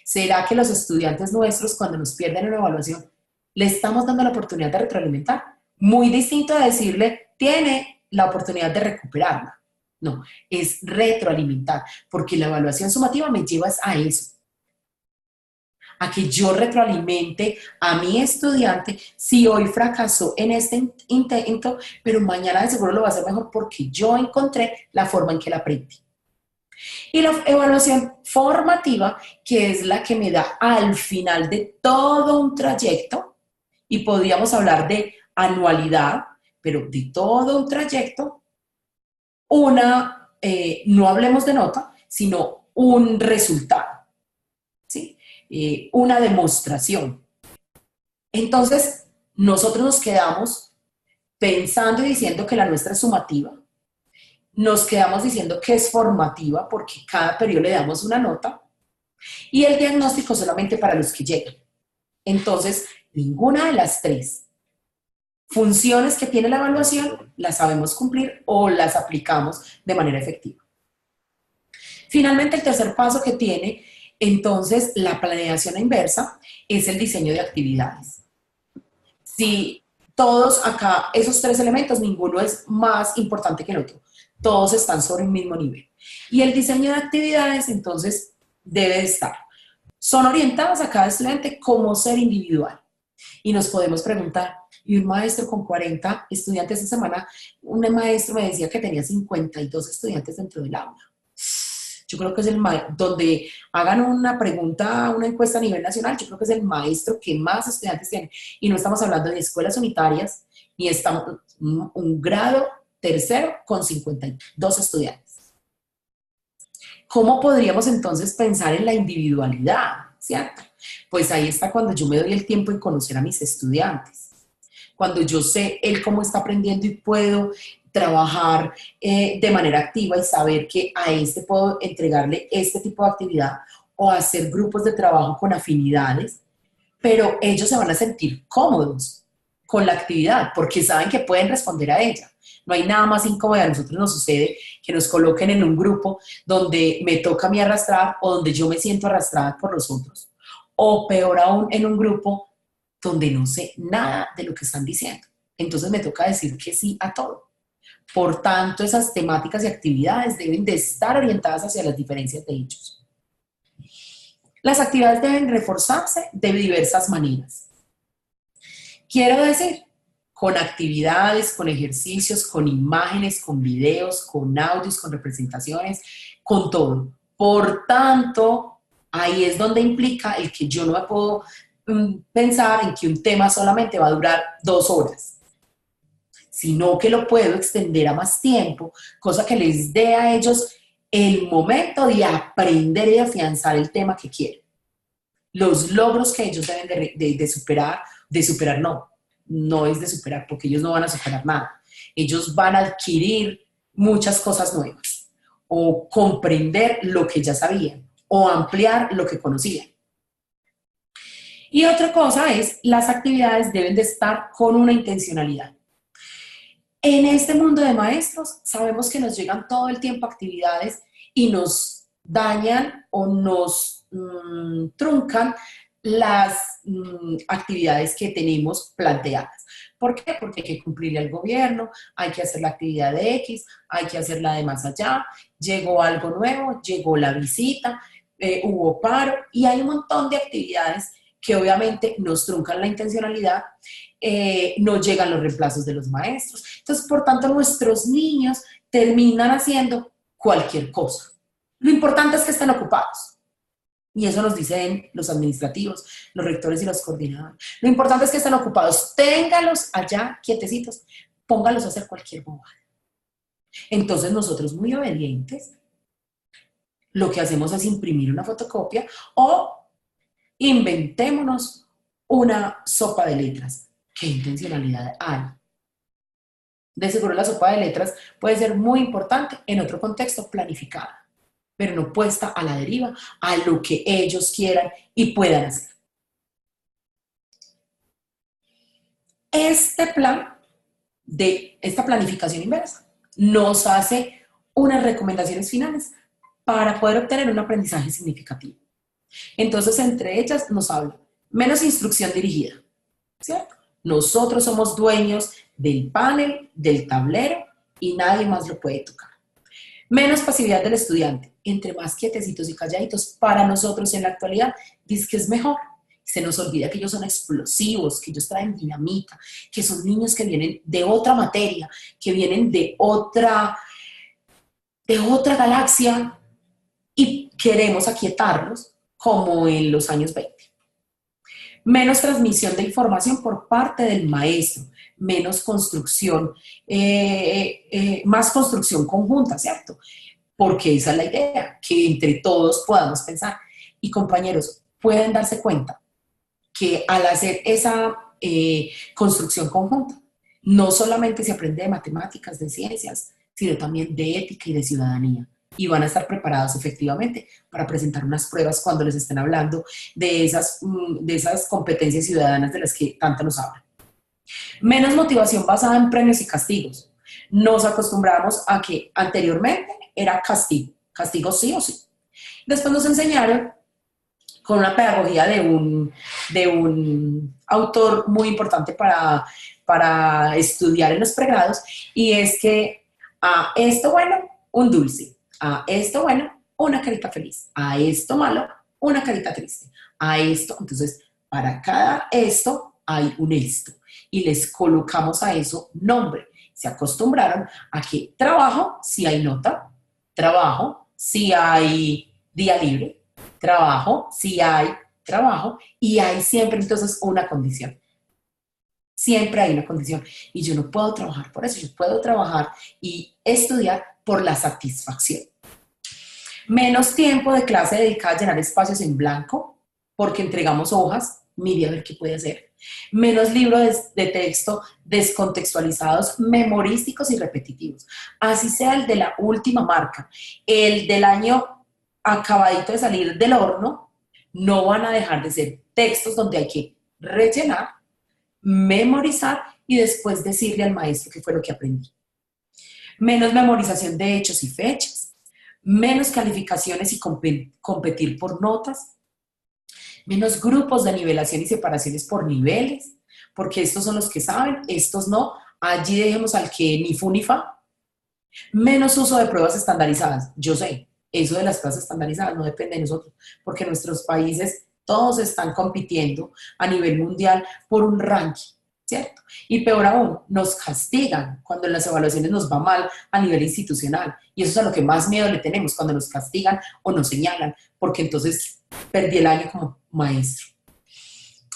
S2: ¿Será que los estudiantes nuestros, cuando nos pierden una evaluación, le estamos dando la oportunidad de retroalimentar? Muy distinto a decirle, tiene la oportunidad de recuperarla. No, es retroalimentar, porque la evaluación sumativa me lleva a eso, a que yo retroalimente a mi estudiante si hoy fracasó en este intento, pero mañana de seguro lo va a hacer mejor porque yo encontré la forma en que la aprendí. Y la evaluación formativa, que es la que me da al final de todo un trayecto, y podríamos hablar de anualidad, pero de todo un trayecto, no hablemos de nota, sino un resultado, ¿sí? Una demostración. Entonces, nosotros nos quedamos pensando y diciendo que la nuestra es sumativa, nos quedamos diciendo que es formativa porque cada periodo le damos una nota y el diagnóstico solamente para los que llegan. Entonces, ninguna de las tres funciones que tiene la evaluación las sabemos cumplir o las aplicamos de manera efectiva. Finalmente, el tercer paso que tiene entonces la planeación inversa es el diseño de actividades. Si todos acá, esos tres elementos, ninguno es más importante que el otro. Todos están sobre el mismo nivel. Y el diseño de actividades, entonces, debe de estar. Son orientadas a cada estudiante como ser individual. Y nos podemos preguntar, ¿y un maestro con 40 estudiantes esta semana? Un maestro me decía que tenía 52 estudiantes dentro del aula. Yo creo que es donde hagan una pregunta, una encuesta a nivel nacional, yo creo que es el maestro que más estudiantes tiene. Y no estamos hablando de escuelas unitarias, ni estamos un grado tercero con 52 estudiantes. ¿Cómo podríamos entonces pensar en la individualidad? ¿Cierto? Pues ahí está cuando yo me doy el tiempo en conocer a mis estudiantes. Cuando yo sé él cómo está aprendiendo y puedo trabajar de manera activa y saber que a este puedo entregarle este tipo de actividad o hacer grupos de trabajo con afinidades, pero ellos se van a sentir cómodos con la actividad porque saben que pueden responder a ella. No hay nada más incómodo. A nosotros nos sucede que nos coloquen en un grupo donde me toca a mí arrastrar o donde yo me siento arrastrada por los otros. O peor aún, en un grupo donde no sé nada de lo que están diciendo. Entonces me toca decir que sí a todo. Por tanto, esas temáticas y actividades deben de estar orientadas hacia las diferencias de ellos. Las actividades deben reforzarse de diversas maneras. Quiero decir, con actividades, con ejercicios, con imágenes, con videos, con audios, con representaciones, con todo. Por tanto, ahí es donde implica el que yo no me puedo pensar en que un tema solamente va a durar 2 horas, sino que lo puedo extender a más tiempo, cosa que les dé a ellos el momento de aprender y afianzar el tema que quieren. Los logros que ellos deben de superar no es de superar, porque ellos no van a superar nada. Ellos van a adquirir muchas cosas nuevas, o comprender lo que ya sabían, o ampliar lo que conocían. Y otra cosa es, las actividades deben de estar con una intencionalidad. En este mundo de maestros, sabemos que nos llegan todo el tiempo actividades y nos dañan o nos truncan las actividades que tenemos planteadas. ¿Por qué? Porque hay que cumplirle al gobierno, hay que hacer la actividad de X, hay que hacer la de más allá, llegó algo nuevo, llegó la visita, hubo paro, y hay un montón de actividades que obviamente nos truncan la intencionalidad, no llegan los reemplazos de los maestros. Entonces, por tanto, nuestros niños terminan haciendo cualquier cosa. Lo importante es que estén ocupados. Y eso nos dicen los administrativos, los rectores y los coordinadores. Lo importante es que estén ocupados. Téngalos allá quietecitos. Póngalos a hacer cualquier bobada. Entonces nosotros, muy obedientes, lo que hacemos es imprimir una fotocopia o inventémonos una sopa de letras. ¿Qué intencionalidad hay? De seguro la sopa de letras puede ser muy importante en otro contexto planificada, pero no puesta a la deriva, a lo que ellos quieran y puedan hacer. Este plan de esta planificación inversa nos hace unas recomendaciones finales para poder obtener un aprendizaje significativo. Entonces, entre ellas nos habla menos instrucción dirigida, ¿cierto? Nosotros somos dueños del panel, del tablero y nadie más lo puede tocar. Menos pasividad del estudiante. Entre más quietecitos y calladitos, para nosotros en la actualidad, dice que es mejor. Se nos olvida que ellos son explosivos, que ellos traen dinamita, que son niños que vienen de otra materia, que vienen de otra galaxia y queremos aquietarlos como en los años 20. Menos transmisión de información por parte del maestro, menos construcción, más construcción conjunta, ¿cierto? Porque esa es la idea, que entre todos podamos pensar. Y compañeros, pueden darse cuenta que al hacer esa construcción conjunta, no solamente se aprende de matemáticas, de ciencias, sino también de ética y de ciudadanía. Y van a estar preparados efectivamente para presentar unas pruebas cuando les estén hablando de esas competencias ciudadanas de las que tanto nos hablan. Menos motivación basada en premios y castigos. Nos acostumbramos a que anteriormente era castigo, castigo sí o sí. Después nos enseñaron con una pedagogía de un autor muy importante para estudiar en los pregrados, y es que a esto bueno, un dulce, a esto bueno, una carita feliz, a esto malo, una carita triste, a esto, entonces, para cada esto hay un esto, y les colocamos a eso nombre. Se acostumbraron a que trabajo si hay nota, trabajo si hay día libre, trabajo, si hay trabajo, y hay siempre entonces una condición. Siempre hay una condición. Y yo no puedo trabajar por eso, yo puedo trabajar y estudiar por la satisfacción. Menos tiempo de clase dedicada a llenar espacios en blanco, porque entregamos hojas, mire a ver qué puede hacer. Menos libros de texto descontextualizados, memorísticos y repetitivos. Así sea el de la última marca, el del año acabadito de salir del horno, no van a dejar de ser textos donde hay que rellenar, memorizar y después decirle al maestro qué fue lo que aprendí. Menos memorización de hechos y fechas, menos calificaciones y competir por notas, menos grupos de nivelación y separaciones por niveles, porque estos son los que saben, estos no, allí dejemos al que ni fu ni fa. Menos uso de pruebas estandarizadas, yo sé, eso de las pruebas estandarizadas no depende de nosotros, porque nuestros países todos están compitiendo a nivel mundial por un ranking, ¿cierto? Y peor aún, nos castigan cuando en las evaluaciones nos va mal a nivel institucional. Y eso es a lo que más miedo le tenemos, cuando nos castigan o nos señalan, porque entonces perdí el año como maestro.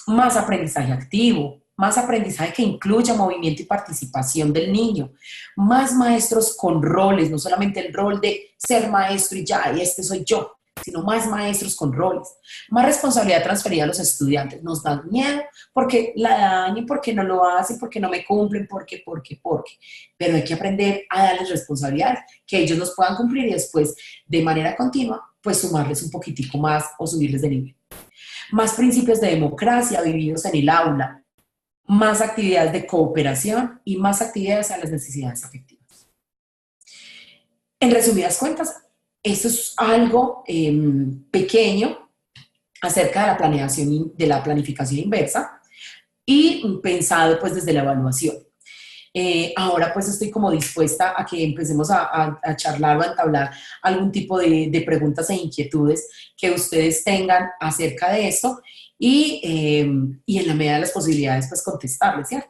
S2: Más aprendizaje activo, más aprendizaje que incluya movimiento y participación del niño, más maestros con roles, no solamente el rol de ser maestro y ya, y este soy yo, sino más maestros con roles, más responsabilidad transferida a los estudiantes. Nos dan miedo porque la dañen, porque no lo hacen, porque no me cumplen, porque, pero hay que aprender a darles responsabilidades, que ellos nos puedan cumplir y después, de manera continua, pues sumarles un poquitico más o subirles de nivel. Más principios de democracia vividos en el aula, más actividades de cooperación y más actividades a las necesidades afectivas. En resumidas cuentas, esto es algo pequeño acerca de la planeación, de la planificación inversa y pensado pues desde la evaluación. Ahora pues estoy como dispuesta a que empecemos a charlar o a entablar algún tipo de preguntas e inquietudes que ustedes tengan acerca de esto y en la medida de las posibilidades pues contestarles, ¿cierto?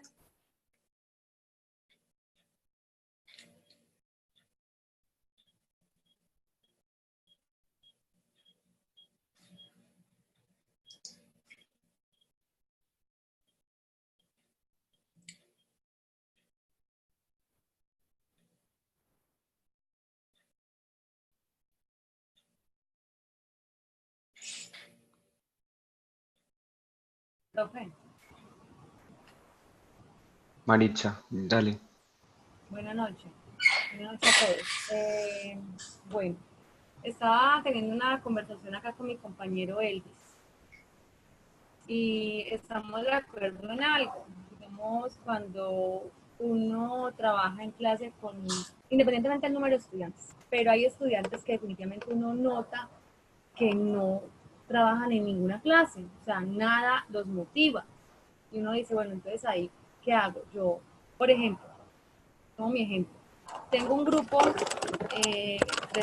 S3: Profe,
S1: Maritza, dale.
S3: buenas noches. Buenas noches a todos. Bueno, estaba teniendo una conversación acá con mi compañero Elvis y estamos de acuerdo en algo. Digamos, cuando uno trabaja en clase con, independientemente del número de estudiantes, pero hay estudiantes que definitivamente uno nota que no trabajan en ninguna clase, o sea, nada los motiva. Y uno dice, bueno, entonces ahí, ¿qué hago? Yo, por ejemplo, tomo mi ejemplo, tengo un grupo de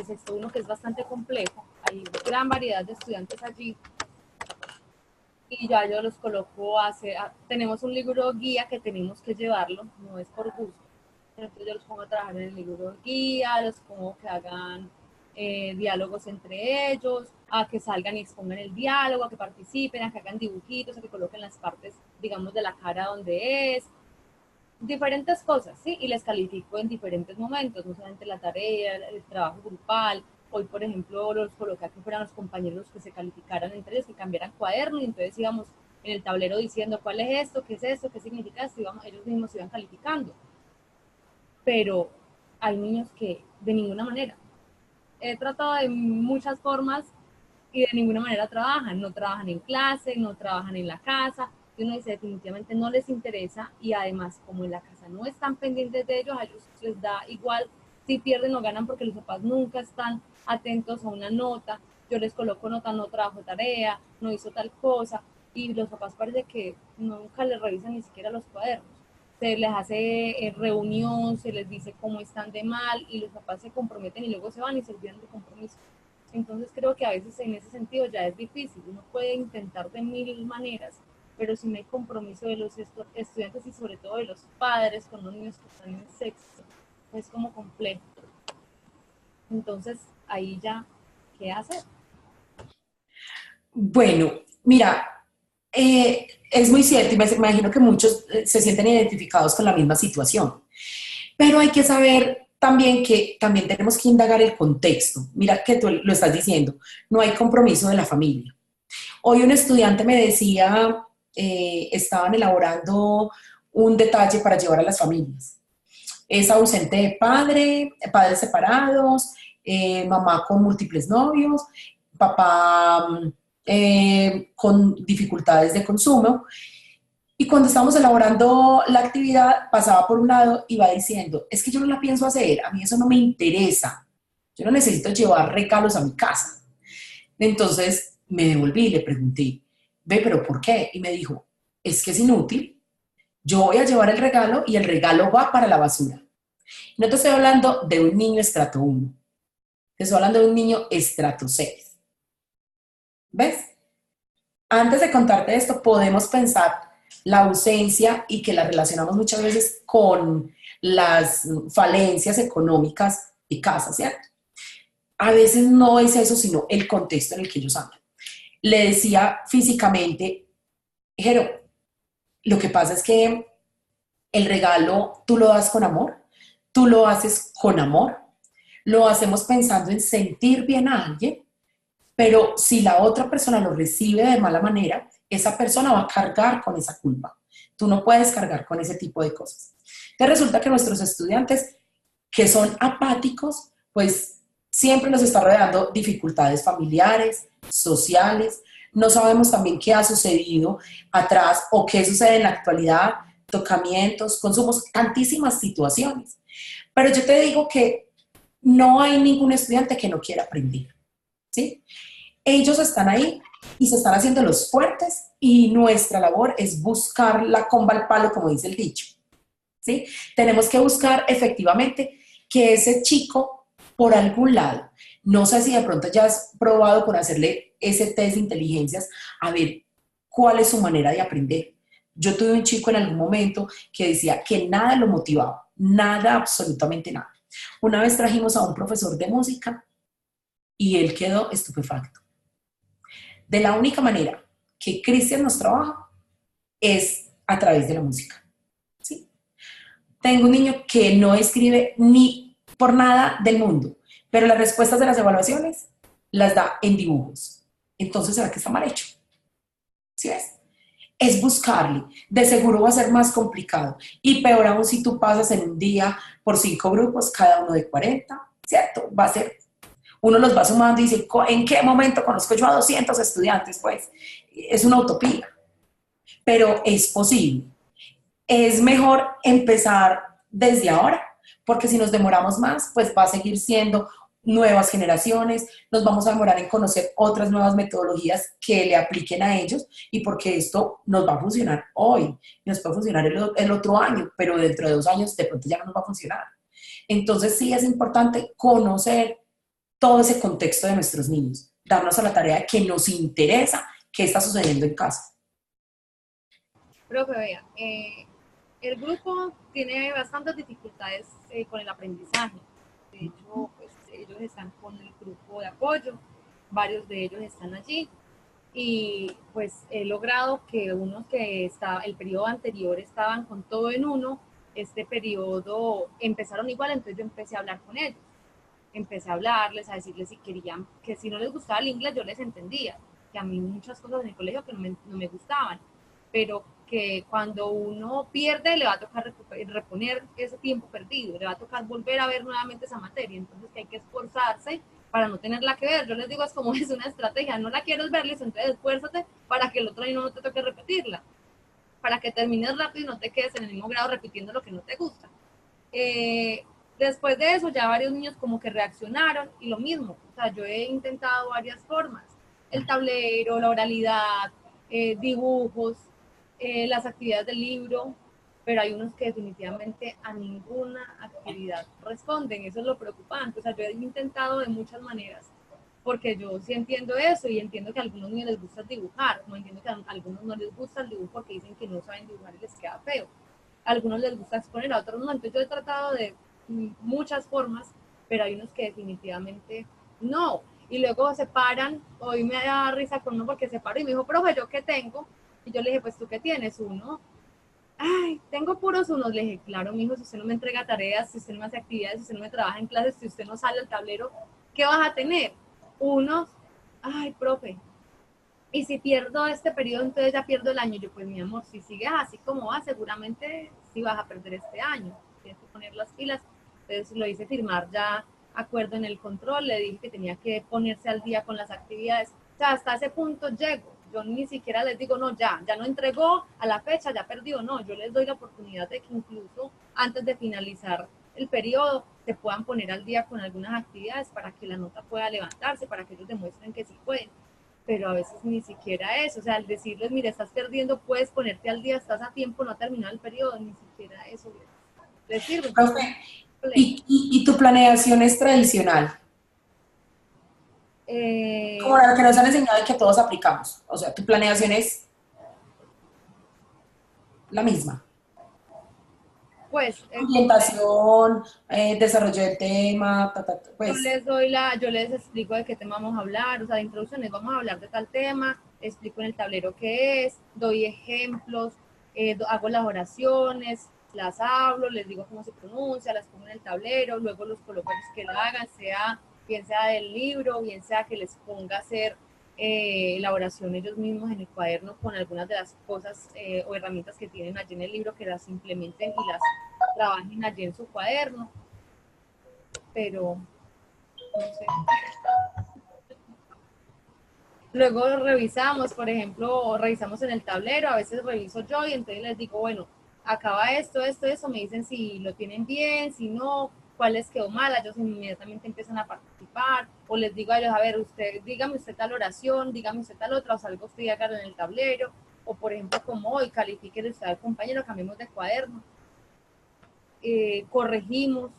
S3: sexto uno que es bastante complejo, hay gran variedad de estudiantes allí, y ya yo los coloco tenemos un libro guía que tenemos que llevarlo, no es por gusto, entonces yo los pongo a trabajar en el libro guía, los pongo que hagan diálogos entre ellos, a que salgan y expongan el diálogo, a que participen, a que hagan dibujitos, a que coloquen las partes, digamos, de la cara donde es, diferentes cosas, ¿sí? Y les califico en diferentes momentos, no solamente la tarea, el trabajo grupal. Hoy, por ejemplo, los coloqué a que fueran los compañeros que se calificaran entre ellos, que cambiaran cuaderno, y entonces íbamos en el tablero diciendo cuál es esto, qué significa esto, ellos mismos iban calificando. Pero hay niños que de ninguna manera. He tratado de muchas formas y de ninguna manera trabajan, no trabajan en clase, no trabajan en la casa, y uno dice definitivamente no les interesa, y además como en la casa no están pendientes de ellos, a ellos les da igual si pierden o ganan, porque los papás nunca están atentos a una nota, yo les coloco nota, no trabajo tarea, no hizo tal cosa, y los papás parece que nunca les revisan ni siquiera los cuadernos. Se les hace reunión, se les dice cómo están de mal, y los papás se comprometen y luego se van y se olvidan del compromiso. Entonces creo que a veces en ese sentido ya es difícil, uno puede intentar de mil maneras, pero si no hay compromiso de los estudiantes y sobre todo de los padres con los niños que están en sexto, es como complejo. Entonces ahí ya, ¿qué hacer?
S2: Bueno, mira, es muy cierto y me imagino que muchos se sienten identificados con la misma situación, pero hay que saber también que también tenemos que indagar el contexto. Mira que tú lo estás diciendo, no hay compromiso de la familia. Hoy un estudiante me decía, estaban elaborando un detalle para llevar a las familias. Es ausente de padre, padres separados, mamá con múltiples novios, papá con dificultades de consumo. Y cuando estábamos elaborando la actividad, pasaba por un lado y iba diciendo, es que yo no la pienso hacer, a mí eso no me interesa, yo no necesito llevar regalos a mi casa. Entonces me devolví y le pregunté, ve, pero ¿por qué? Y me dijo, es que es inútil, yo voy a llevar el regalo y el regalo va para la basura. No te estoy hablando de un niño estrato 1, te estoy hablando de un niño estrato 6. ¿Ves? Antes de contarte esto, podemos pensar la ausencia y que la relacionamos muchas veces con las falencias económicas de casa, ¿cierto? A veces no es eso, sino el contexto en el que ellos andan. Le decía físicamente, Jero, lo que pasa es que el regalo tú lo das con amor, tú lo haces con amor, lo hacemos pensando en sentir bien a alguien, pero si la otra persona lo recibe de mala manera, esa persona va a cargar con esa culpa. Tú no puedes cargar con ese tipo de cosas. Entonces resulta que nuestros estudiantes que son apáticos, pues siempre nos está rodeando dificultades familiares, sociales. No sabemos también qué ha sucedido atrás o qué sucede en la actualidad, tocamientos, consumos, tantísimas situaciones. Pero yo te digo que no hay ningún estudiante que no quiera aprender, ¿sí? Ellos están ahí y se están haciendo los fuertes y nuestra labor es buscar la comba al palo, como dice el dicho, ¿sí? Tenemos que buscar efectivamente que ese chico, por algún lado, no sé si de pronto ya has probado con hacerle ese test de inteligencias, a ver cuál es su manera de aprender. Yo tuve un chico en algún momento que decía que nada lo motivaba, nada, absolutamente nada. Una vez trajimos a un profesor de música y él quedó estupefacto. De la única manera que Cristian nos trabaja es a través de la música, ¿sí? Tengo un niño que no escribe ni por nada del mundo, pero las respuestas de las evaluaciones las da en dibujos. Entonces, ¿será que está mal hecho? ¿Sí ves? es buscarle. De seguro va a ser más complicado. Y peor aún si tú pasas en un día por 5 grupos, cada uno de 40, ¿cierto? Va a ser, uno los va sumando y dice, ¿en qué momento conozco yo a 200 estudiantes? Pues es una utopía, pero es posible. Es mejor empezar desde ahora, porque si nos demoramos más, pues va a seguir siendo nuevas generaciones, nos vamos a demorar en conocer otras nuevas metodologías que le apliquen a ellos y porque esto nos va a funcionar hoy, nos puede funcionar el otro año, pero dentro de 2 años de pronto ya no nos va a funcionar. Entonces sí es importante conocer todo ese contexto de nuestros niños, darnos a la tarea de que nos interesa qué está sucediendo en casa.
S3: Profe, vea, el grupo tiene bastantes dificultades con el aprendizaje. De hecho, pues ellos están con el grupo de apoyo, varios de ellos están allí y pues he logrado que unos que el periodo anterior estaban con todo en uno, este periodo empezaron igual, entonces yo empecé a hablar con ellos. Empecé a hablarles, a decirles si querían, que si no les gustaba el inglés yo les entendía, que a mí muchas cosas en el colegio que no me gustaban, pero que cuando uno pierde le va a tocar reponer ese tiempo perdido, le va a tocar volver a ver nuevamente esa materia, entonces que hay que esforzarse para no tenerla que ver. Yo les digo, es como es una estrategia, no la quieres verles, entonces esfuérzate para que el otro año no te toque repetirla, para que termines rápido y no te quedes en el mismo grado repitiendo lo que no te gusta. Después de eso ya varios niños como que reaccionaron y lo mismo, o sea, yo he intentado varias formas, el tablero, la oralidad, dibujos, las actividades del libro, pero hay unos que definitivamente a ninguna actividad responden, eso es lo preocupante. O sea, yo he intentado de muchas maneras, porque yo sí entiendo eso y entiendo que a algunos niños les gusta dibujar, no entiendo que a algunos no les gusta el dibujo porque dicen que no saben dibujar y les queda feo, a algunos les gusta exponer, a otros no. Entonces yo he tratado de muchas formas, pero hay unos que definitivamente no. Y luego se paran, hoy me da risa con uno porque se paró y me dijo, profe, ¿yo qué tengo? Y yo le dije, pues, ¿tú qué tienes? Uno. Ay, tengo puros unos. Le dije, claro, mijo, si usted no me entrega tareas, si usted no me hace actividades, si usted no me trabaja en clases, si usted no sale al tablero, ¿qué vas a tener? Unos. Ay, profe, y si pierdo este periodo, entonces ya pierdo el año. Yo, pues, mi amor, si sigues así como va, seguramente sí vas a perder este año. Tienes que poner las pilas. Entonces lo hice firmar ya acuerdo en el control, le dije que tenía que ponerse al día con las actividades. O sea, hasta ese punto llego. Yo ni siquiera les digo, no, ya no entregó a la fecha, ya perdió. No, yo les doy la oportunidad de que incluso antes de finalizar el periodo se puedan poner al día con algunas actividades para que la nota pueda levantarse, para que ellos demuestren que sí pueden. Pero a veces ni siquiera eso. O sea, al decirles, mira, estás perdiendo, puedes ponerte al día, estás a tiempo, no ha terminado el periodo, ni siquiera eso les sirve.
S2: Profe, ¿y tu planeación es tradicional? Como la que nos han enseñado y que todos aplicamos. O sea, tu planeación es la misma.
S3: Pues,
S2: orientación, desarrollo del tema, pues.
S3: Yo les explico de qué tema vamos a hablar, o sea, de introducciones, vamos a hablar de tal tema, explico en el tablero qué es, doy ejemplos, hago las oraciones, las hablo, les digo cómo se pronuncia, las pongo en el tablero, luego los coloco que la hagan, bien sea del libro, bien sea que les ponga a hacer la oración ellos mismos en el cuaderno con algunas de las cosas o herramientas que tienen allí en el libro, que las implementen y las trabajen allí en su cuaderno, pero no sé. Luego revisamos, por ejemplo, revisamos en el tablero, a veces reviso yo y entonces les digo, bueno, acaba esto, me dicen si lo tienen bien, si no, cuál les quedó mal, ellos inmediatamente empiezan a participar, o les digo a ellos, a ver, dígame usted tal oración, dígame usted tal otra, o salga usted y hágalo en el tablero, o por ejemplo, como hoy, califique usted al compañero, cambiemos de cuaderno, corregimos,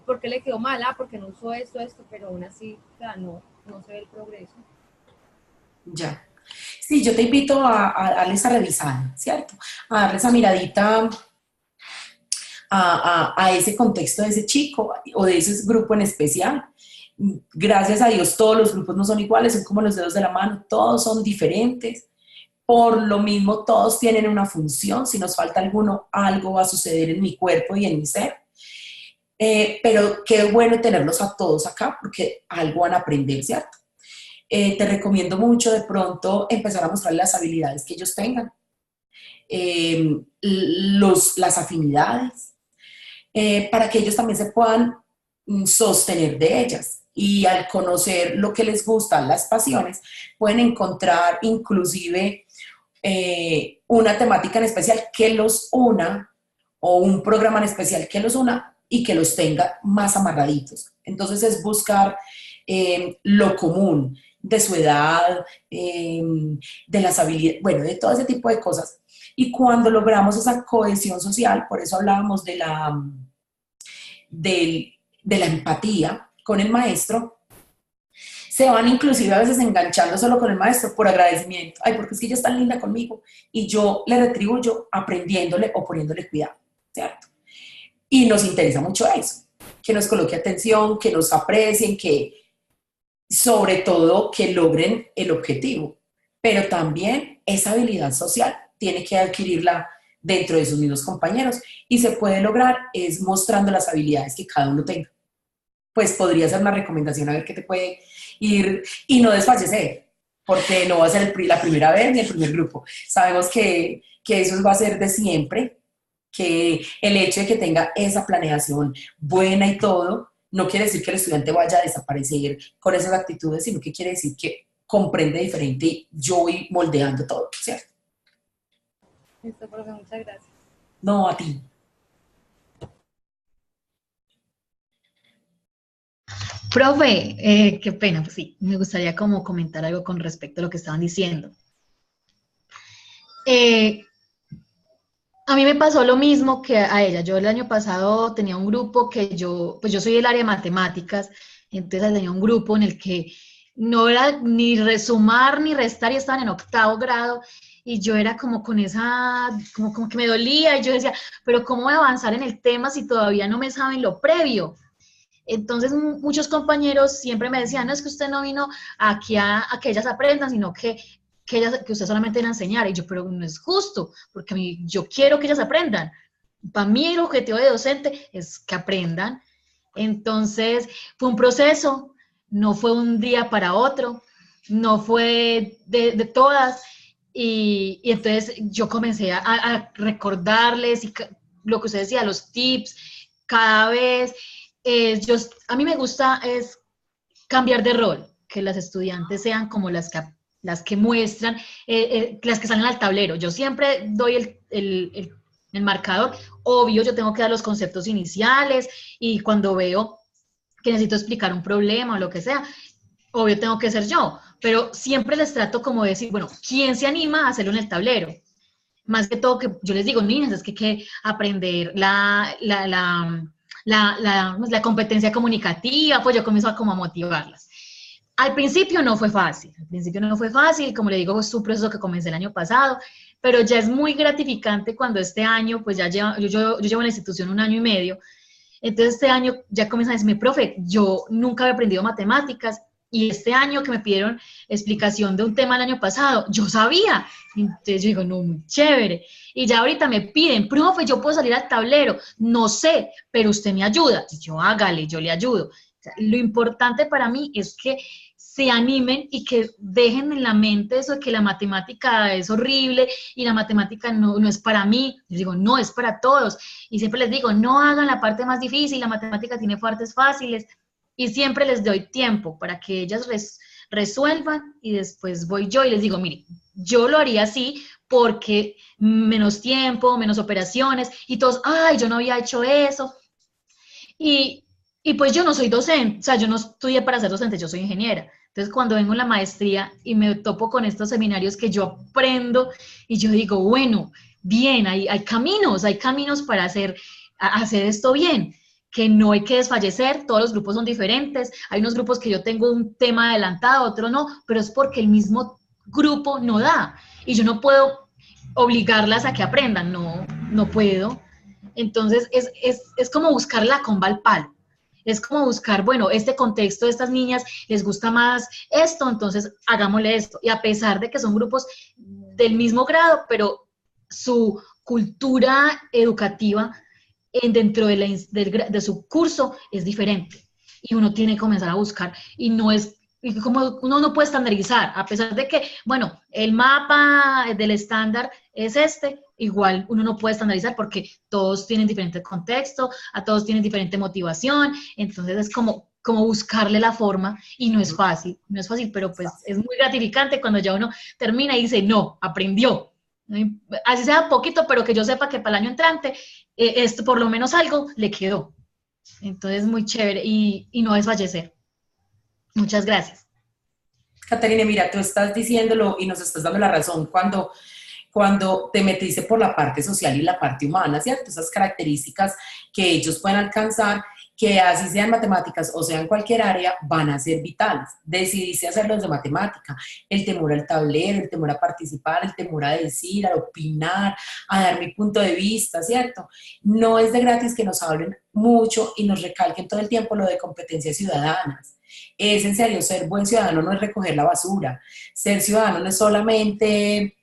S3: ¿por qué le quedó mal? Porque no usó esto, pero aún así, o sea, no se ve el progreso.
S2: Ya. Sí, yo te invito a darle esa revisada, ¿cierto? A darle esa miradita a ese contexto de ese chico o de ese grupo en especial. Gracias a Dios todos los grupos no son iguales, son como los dedos de la mano, todos son diferentes. Por lo mismo, todos tienen una función. Si nos falta alguno, algo va a suceder en mi cuerpo y en mi ser. Pero qué bueno tenerlos a todos acá porque algo van a aprender, ¿cierto? Te recomiendo mucho de pronto empezar a mostrar las habilidades que ellos tengan. las afinidades, para que ellos también se puedan sostener de ellas. Y al conocer lo que les gustan, las pasiones, pueden encontrar inclusive una temática en especial que los una, o un programa en especial que los una y que los tenga más amarraditos. Entonces es buscar lo común de su edad, de las habilidades, bueno, de todo ese tipo de cosas. Y cuando logramos esa cohesión social, por eso hablábamos de la empatía con el maestro, se van inclusive a veces enganchando solo con el maestro por agradecimiento. Ay, porque es que ella es tan linda conmigo y yo le retribuyo aprendiéndole o poniéndole cuidado, ¿cierto? Y nos interesa mucho eso, que nos coloque atención, que nos aprecien, que sobre todo que logren el objetivo. Pero también esa habilidad social tiene que adquirirla dentro de sus mismos compañeros y se puede lograr es mostrando las habilidades que cada uno tenga. Pues podría ser una recomendación a ver qué te puede ir y no desfallecer, porque no va a ser la primera vez ni el primer grupo. Sabemos que eso va a ser de siempre, que el hecho de que tenga esa planeación buena y todo, no quiere decir que el estudiante vaya a desaparecer con esas actitudes, sino que quiere decir que comprende diferente y yo voy moldeando todo, ¿cierto?
S3: Listo, profe, muchas gracias.
S2: No, a ti.
S4: Profe, qué pena, pues sí, me gustaría como comentar algo con respecto a lo que estaban diciendo. A mí me pasó lo mismo que a ella. Yo el año pasado tenía un grupo que pues yo soy del área de matemáticas, entonces tenía un grupo en el que no era ni sumar ni restar y estaban en 8º grado y yo era como con esa, como que me dolía y yo decía, pero ¿cómo voy a avanzar en el tema si todavía no me saben lo previo? Entonces muchos compañeros siempre me decían, no es que usted no vino aquí a que ellas aprendan, sino que usted solamente viene a enseñar. Y yo, pero no es justo, porque yo quiero que ellas aprendan. Para mí el objetivo de docente es que aprendan. Entonces fue un proceso, no fue un día para otro, no fue de todas. Y entonces yo comencé a recordarles y lo que usted decía, los tips, cada vez. A mí me gusta es cambiar de rol, que las estudiantes sean como las que muestran, las que salen al tablero. Yo siempre doy el marcador, obvio, yo tengo que dar los conceptos iniciales y cuando veo que necesito explicar un problema o lo que sea, obvio tengo que ser yo, pero siempre les trato como de decir, bueno, ¿quién se anima a hacerlo en el tablero? Más que todo que yo les digo, niñas, es que hay que aprender la competencia comunicativa, pues yo comienzo a como a motivarlas. Al principio no fue fácil, como le digo, es un proceso que comencé el año pasado, pero ya es muy gratificante cuando este año, pues ya yo llevo en la institución 1 año y medio, entonces este año ya comienza a decirme, profe, yo nunca había aprendido matemáticas, y este año que me pidieron explicación de un tema el año pasado, yo sabía, entonces yo digo, no, muy chévere, y ya ahorita me piden, profe, yo puedo salir al tablero, no sé, pero usted me ayuda, y yo hágale, yo le ayudo. O sea, lo importante para mí es que se animen y que dejen en la mente eso de que la matemática es horrible y la matemática no es para mí. Les digo, no, es para todos. Y siempre les digo, no hagan la parte más difícil, la matemática tiene partes fáciles. Y siempre les doy tiempo para que ellas resuelvan y después voy yo y les digo, mire, yo lo haría así porque menos tiempo, menos operaciones y todos, ay, yo no había hecho eso. Y pues yo no soy docente, o sea, yo no estudié para ser docente, yo soy ingeniera. Entonces, cuando vengo en la maestría y me topo con estos seminarios que yo aprendo y yo digo, bueno, bien, hay caminos para hacer esto bien, que no hay que desfallecer, todos los grupos son diferentes, hay unos grupos que yo tengo un tema adelantado, otro no, pero es porque el mismo grupo no da, y yo no puedo obligarlas a que aprendan, no puedo. Entonces, es como buscar la comba al palo. Es como buscar, bueno, este contexto de estas niñas les gusta más esto, entonces hagámosle esto. Y a pesar de que son grupos del mismo grado, pero su cultura educativa dentro de su curso es diferente. Y uno tiene que comenzar a buscar. Y no es, y como uno no puede estandarizar, a pesar de que, bueno, el mapa del estándar es este, igual uno no puede estandarizar porque todos tienen diferente contexto, a todos tienen diferente motivación, entonces es como buscarle la forma y no es fácil, pero pues es muy gratificante cuando ya uno termina y dice, no, aprendió. Así sea poquito, pero que yo sepa que para el año entrante esto por lo menos algo le quedó. Entonces muy chévere y no desfallecer. Muchas gracias.
S2: Caterina, mira, tú estás diciéndolo y nos estás dando la razón cuando te metiste por la parte social y la parte humana, ¿cierto? Esas características que ellos pueden alcanzar, que así sean matemáticas o sea en cualquier área, van a ser vitales. Decidiste hacerlos de matemática, el temor al tablero, el temor a participar, el temor a decir, a opinar, a dar mi punto de vista, ¿cierto? No es de gratis que nos hablen mucho y nos recalquen todo el tiempo lo de competencias ciudadanas. Es en serio, ser buen ciudadano no es recoger la basura, ser ciudadano no es solamente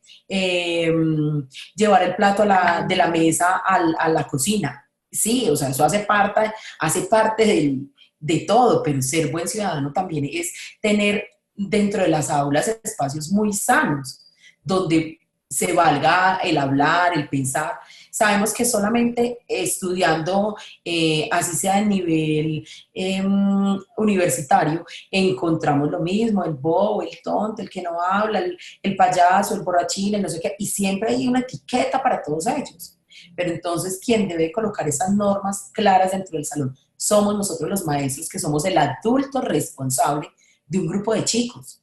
S2: llevar el plato de la mesa a la cocina. Sí, o sea, eso hace parte de todo, pero ser buen ciudadano también es tener dentro de las aulas espacios muy sanos, donde se valga el hablar, el pensar. Sabemos que solamente estudiando, así sea a nivel universitario, encontramos lo mismo, el bobo, el tonto, el que no habla, el payaso, el borrachín, el no sé qué, y siempre hay una etiqueta para todos ellos. Pero entonces, ¿quién debe colocar esas normas claras dentro del salón? Somos nosotros los maestros, que somos el adulto responsable de un grupo de chicos,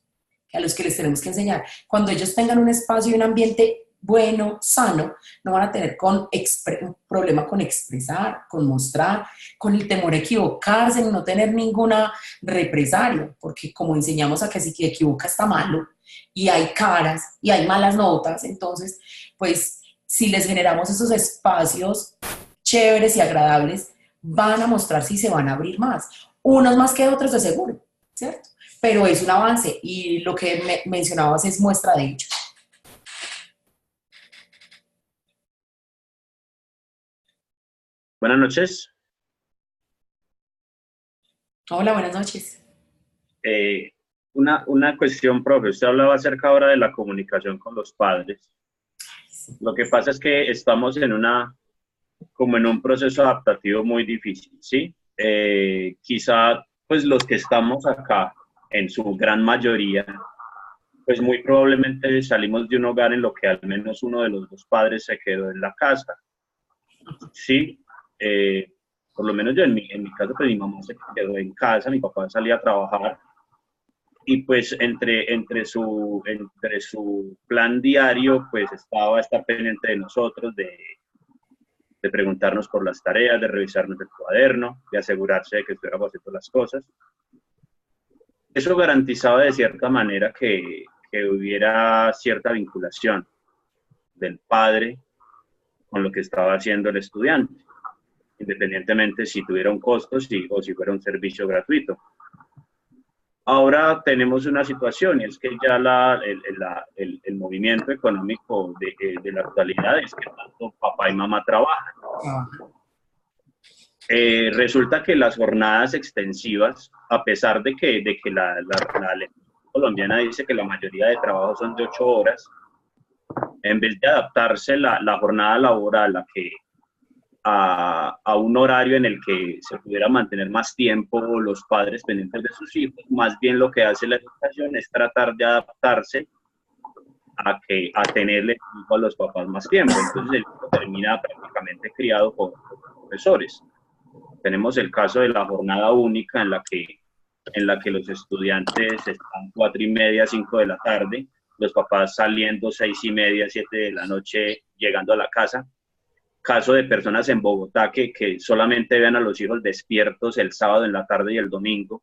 S2: a los que les tenemos que enseñar. Cuando ellos tengan un espacio y un ambiente bueno, sano, no van a tener un problema con expresar, con mostrar, con el temor a equivocarse, no tener ninguna represalia, porque como enseñamos a que si te equivocas está malo, y hay caras, y hay malas notas, entonces, pues, si les generamos esos espacios chéveres y agradables, van a mostrar si se van a abrir más. Unos más que otros de seguro, ¿cierto? Pero es un avance y lo que mencionabas es muestra de ello.
S5: Buenas noches.
S2: Hola, buenas noches.
S5: Una cuestión, profe. Usted hablaba acerca ahora de la comunicación con los padres. Lo que pasa es que estamos como en un proceso adaptativo muy difícil, ¿sí? Quizá, pues los que estamos acá, en su gran mayoría, pues muy probablemente salimos de un hogar en lo que al menos uno de los dos padres se quedó en la casa, ¿sí? Por lo menos yo en mi caso, pues mi mamá se quedó en casa, mi papá salía a trabajar, y pues entre su plan diario, pues estaba estar pendiente de nosotros, de preguntarnos por las tareas, de revisarnos el cuaderno, de asegurarse de que estuviéramos haciendo las cosas. Eso garantizaba de cierta manera que hubiera cierta vinculación del padre con lo que estaba haciendo el estudiante, independientemente si tuviera un costo o si fuera un servicio gratuito. Ahora tenemos una situación, y es que ya el movimiento económico de la actualidad es que tanto papá y mamá trabajan. Resulta que las jornadas extensivas, a pesar de que la ley colombiana dice que la mayoría de trabajos son de 8 horas, en vez de adaptarse la jornada laboral a un horario en el que se pudiera mantener más tiempo los padres pendientes de sus hijos, más bien lo que hace la educación es tratar de adaptarse a tenerle a los papás más tiempo. Entonces el hijo termina prácticamente criado por profesores. Tenemos el caso de la jornada única en la que los estudiantes están 4:30, 5 de la tarde, los papás saliendo 6:30, 7 de la noche, llegando a la casa. Caso de personas en Bogotá que solamente ven a los hijos despiertos el sábado en la tarde y el domingo.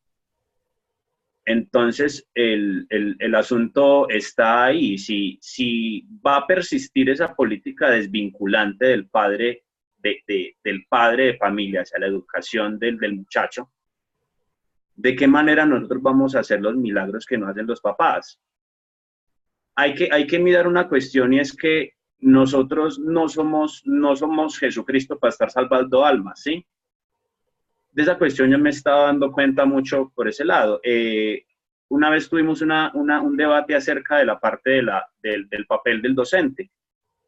S5: Entonces, el asunto está ahí. Si va a persistir esa política desvinculante del padre de familia hacia la educación del muchacho, ¿de qué manera nosotros vamos a hacer los milagros que no hacen los papás? Hay que mirar una cuestión, y es que nosotros no somos Jesucristo para estar salvando almas, ¿sí? De esa cuestión yo me estaba dando cuenta mucho por ese lado. Una vez tuvimos un debate acerca de la parte del papel del docente,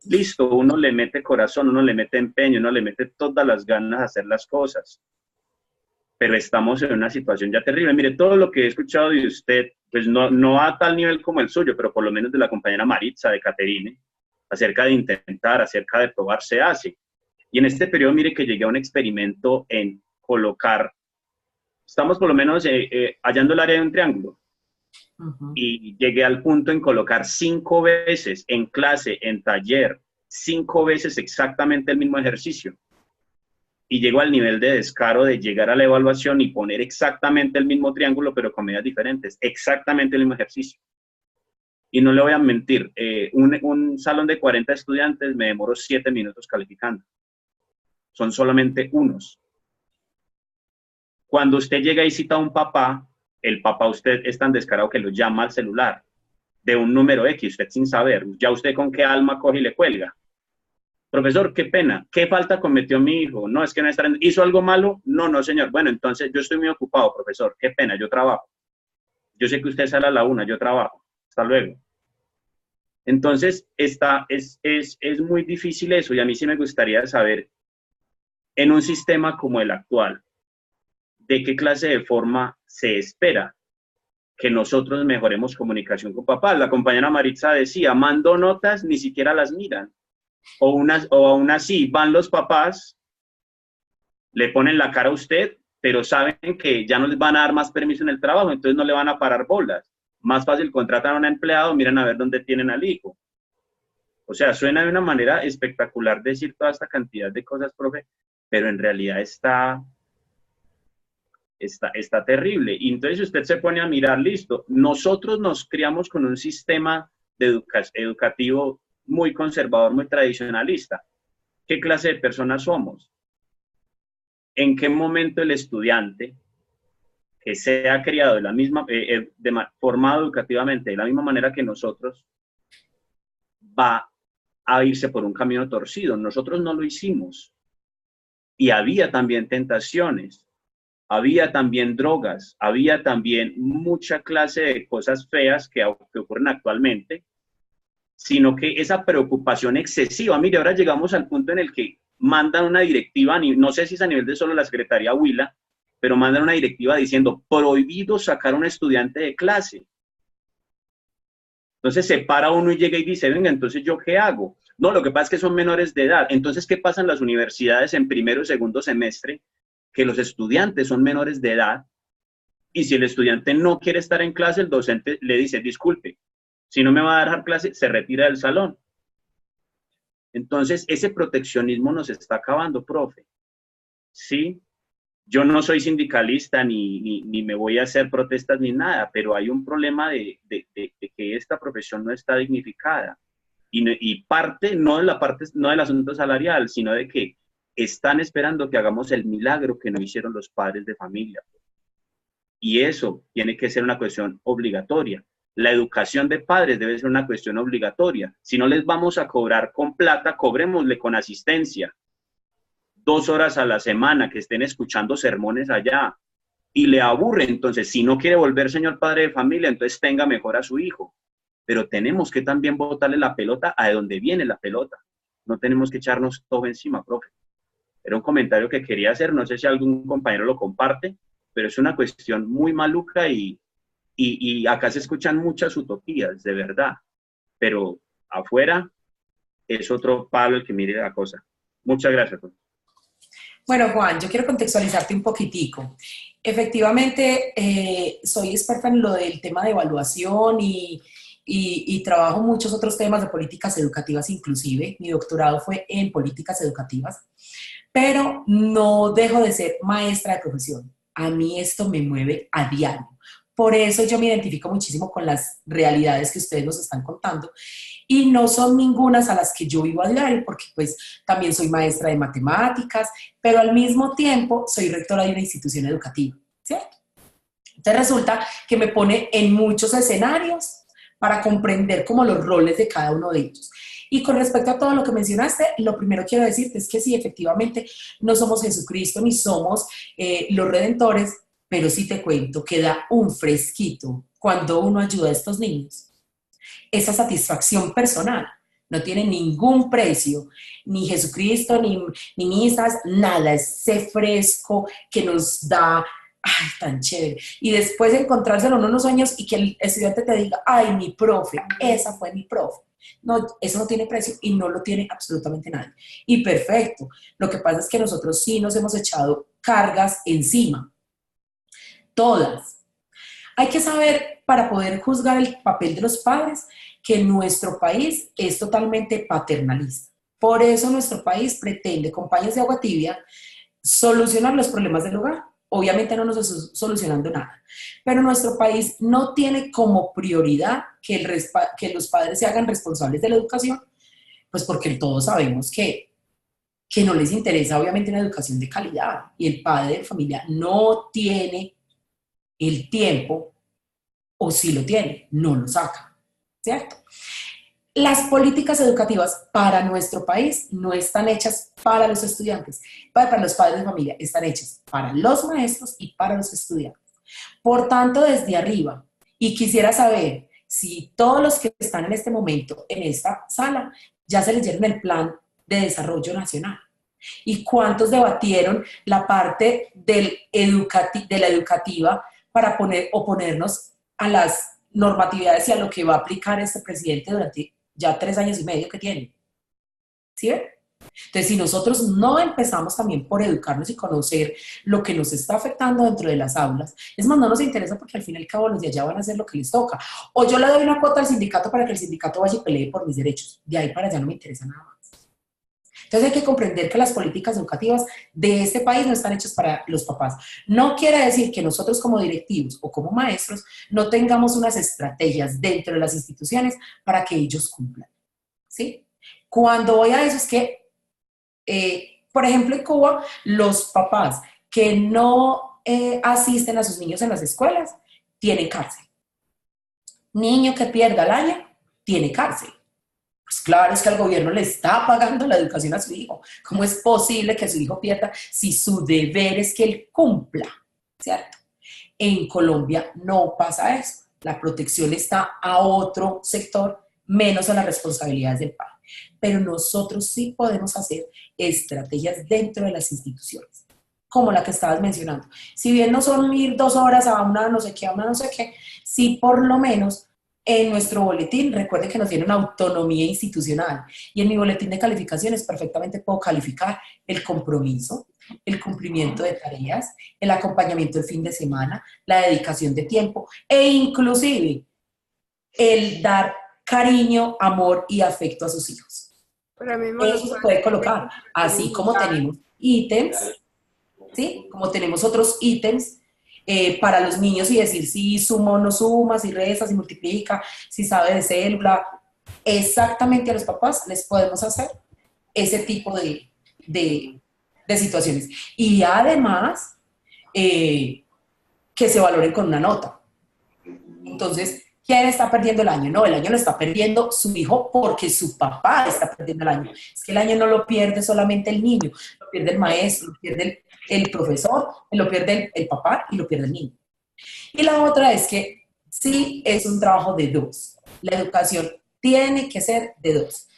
S5: listo, uno le mete corazón, uno le mete empeño, uno le mete todas las ganas a hacer las cosas, pero estamos en una situación ya terrible. Mire, todo lo que he escuchado de usted, pues no a tal nivel como el suyo, pero por lo menos de la compañera Maritza, de Caterine, acerca de intentar, acerca de probar, se hace. Y en este periodo, mire que llegué a un experimento en colocar, estamos por lo menos hallando el área de un triángulo, y llegué al punto en colocar 5 veces en clase, en taller, 5 veces exactamente el mismo ejercicio. Y llego al nivel de descaro de llegar a la evaluación y poner exactamente el mismo triángulo, pero con medidas diferentes, exactamente el mismo ejercicio. Y no le voy a mentir, un salón de 40 estudiantes me demoró 7 minutos calificando. Son solamente unos. Cuando usted llega y cita a un papá, el papá usted es tan descarado que lo llama al celular de un número X, usted sin saber, ya usted con qué alma coge y le cuelga. Profesor, qué pena, ¿qué falta cometió mi hijo? No, es que no está, ¿hizo algo malo? No, no, señor. Bueno, entonces yo estoy muy ocupado, profesor, qué pena, yo trabajo. Yo sé que usted sale a la 1, yo trabajo. Hasta luego. Entonces, es muy difícil eso, y a mí sí me gustaría saber, en un sistema como el actual, ¿de qué clase de forma se espera que nosotros mejoremos comunicación con papá? La compañera Maritza decía, mando notas, ni siquiera las miran. O aún así, van los papás, le ponen la cara a usted, pero saben que ya no les van a dar más permiso en el trabajo, entonces no le van a parar bolas. Más fácil, contratan a un empleado, miran a ver dónde tienen al hijo. O sea, suena de una manera espectacular decir toda esta cantidad de cosas, profe, pero en realidad está terrible. Y entonces usted se pone a mirar, listo, nosotros nos criamos con un sistema educativo muy conservador, muy tradicionalista. ¿Qué clase de personas somos? ¿En qué momento el estudiante que se ha criado de la misma, formado educativamente de la misma manera que nosotros, va a irse por un camino torcido? Nosotros no lo hicimos. Y había también tentaciones, había también drogas, había también mucha clase de cosas feas que ocurren actualmente, sino que esa preocupación excesiva, mire, ahora llegamos al punto en el que mandan una directiva, no sé si es a nivel de solo la Secretaría Huila, pero mandan una directiva diciendo, prohibido sacar a un estudiante de clase. Entonces se para uno y llega y dice, venga, entonces ¿yo qué hago? No, lo que pasa es que son menores de edad. Entonces, ¿qué pasa en las universidades en primero y segundo semestre? Que los estudiantes son menores de edad, y si el estudiante no quiere estar en clase, el docente le dice, disculpe, si no me va a dejar clase, se retira del salón. Entonces, ese proteccionismo nos está acabando, profe. ¿Sí? Yo no soy sindicalista, ni me voy a hacer protestas ni nada, pero hay un problema de que esta profesión no está dignificada. Y parte, no del asunto salarial, sino de que están esperando que hagamos el milagro que no hicieron los padres de familia. Y eso tiene que ser una cuestión obligatoria. La educación de padres debe ser una cuestión obligatoria. Si no les vamos a cobrar con plata, cobrémosle con asistencia. 2 horas a la semana que estén escuchando sermones allá. Y le aburre, entonces, si no quiere volver señor padre de familia, entonces tenga mejor a su hijo. Pero tenemos que también botarle la pelota a donde viene la pelota. No tenemos que echarnos todo encima, profe. Era un comentario que quería hacer, no sé si algún compañero lo comparte, pero es una cuestión muy maluca y acá se escuchan muchas utopías, de verdad, pero afuera es otro palo el que mire la cosa. Muchas gracias, profe.
S2: Bueno, Juan, yo quiero contextualizarte un poquitico. Efectivamente, soy experta en lo del tema de evaluación y trabajo muchos otros temas de políticas educativas inclusive. Mi doctorado fue en políticas educativas, pero no dejo de ser maestra de profesión. A mí esto me mueve a diario. Por eso yo me identifico muchísimo con las realidades que ustedes nos están contando, y no son ningunas a las que yo vivo a diario, porque pues también soy maestra de matemáticas, pero al mismo tiempo soy rectora de una institución educativa, ¿cierto? Entonces resulta que me pone en muchos escenarios para comprender como los roles de cada uno de ellos. Y con respecto a todo lo que mencionaste, lo primero que quiero decirte es que sí, efectivamente, no somos Jesucristo ni somos los redentores, pero sí te cuento que da un fresquito cuando uno ayuda a estos niños. Esa satisfacción personal no tiene ningún precio, ni Jesucristo, ni misas, nada, ese fresco que nos da, ay, tan chévere. Y después encontrárselo en unos años y que el estudiante te diga, ay, mi profe, esa fue mi profe. No, eso no tiene precio y no lo tiene absolutamente nadie. Y perfecto, lo que pasa es que nosotros sí nos hemos echado cargas encima, todas. Hay que saber, para poder juzgar el papel de los padres, que nuestro país es totalmente paternalista. Por eso nuestro país pretende, con paños de agua tibia, solucionar los problemas del hogar. Obviamente no nos está solucionando nada, pero nuestro país no tiene como prioridad que los padres se hagan responsables de la educación, pues porque todos sabemos que no les interesa obviamente una educación de calidad y el padre de familia no tiene el tiempo, o si lo tiene, no lo saca, ¿cierto? Las políticas educativas para nuestro país no están hechas para los estudiantes, para los padres de familia, están hechas para los maestros y para los estudiantes. Por tanto, desde arriba, y quisiera saber si todos los que están en este momento en esta sala ya se leyeron el Plan de Desarrollo Nacional. ¿Y cuántos debatieron la parte de la educativa para oponernos a las normatividades y a lo que va a aplicar este presidente durante ya 3 años y medio que tiene? ¿Sí ven? Entonces, si nosotros no empezamos también por educarnos y conocer lo que nos está afectando dentro de las aulas, es más, no nos interesa porque al fin y al cabo los de allá van a hacer lo que les toca. O yo le doy una cuota al sindicato para que el sindicato vaya y pelee por mis derechos. De ahí para allá no me interesa nada más. Entonces hay que comprender que las políticas educativas de este país no están hechas para los papás. No quiere decir que nosotros como directivos o como maestros no tengamos unas estrategias dentro de las instituciones para que ellos cumplan, ¿sí? Cuando voy a eso es que, por ejemplo, en Cuba, los papás que no asisten a sus niños en las escuelas tienen cárcel. Niño que pierda el año tiene cárcel. Pues claro, es que el gobierno le está pagando la educación a su hijo. ¿Cómo es posible que su hijo pierda si su deber es que él cumpla? ¿Cierto? En Colombia no pasa eso. La protección está a otro sector, menos a las responsabilidades del padre. Pero nosotros sí podemos hacer estrategias dentro de las instituciones, como la que estabas mencionando. Si bien no son ir 2 horas a una no sé qué, a una no sé qué, sí por lo menos en nuestro boletín, recuerden que nos tiene una autonomía institucional y en mi boletín de calificaciones perfectamente puedo calificar el compromiso, el cumplimiento de tareas, el acompañamiento del fin de semana, la dedicación de tiempo e inclusive el dar cariño, amor y afecto a sus hijos. Eso se puede colocar, así como tenemos ítems, ¿sí? Como tenemos otros ítems para los niños y decir si suma o no suma, si resta, si multiplica, si sabe de célula. Exactamente a los papás les podemos hacer ese tipo de situaciones. Y además, que se valoren con una nota. Entonces, ¿quién está perdiendo el año? No, el año lo está perdiendo su hijo porque su papá está perdiendo el año. Es que el año no lo pierde solamente el niño, lo pierde el maestro, lo pierde el profesor, lo pierde el papá y lo pierde el niño. Y la otra es que sí es un trabajo de dos. La educación tiene que ser de dos.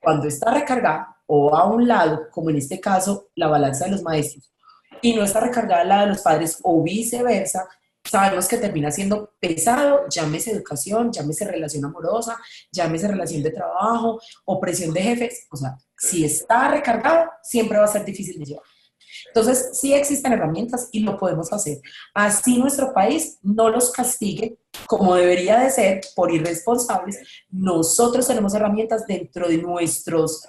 S2: Cuando está recargada o a un lado, como en este caso la balanza de los maestros, y no está recargada la de los padres o viceversa, sabemos que termina siendo pesado, llámese educación, llámese relación amorosa, llámese relación de trabajo o presión de jefes. O sea, si está recargado, siempre va a ser difícil de llevar. Entonces, sí existen herramientas y lo podemos hacer. Así nuestro país no los castigue como debería de ser por irresponsables. Nosotros tenemos herramientas dentro de nuestros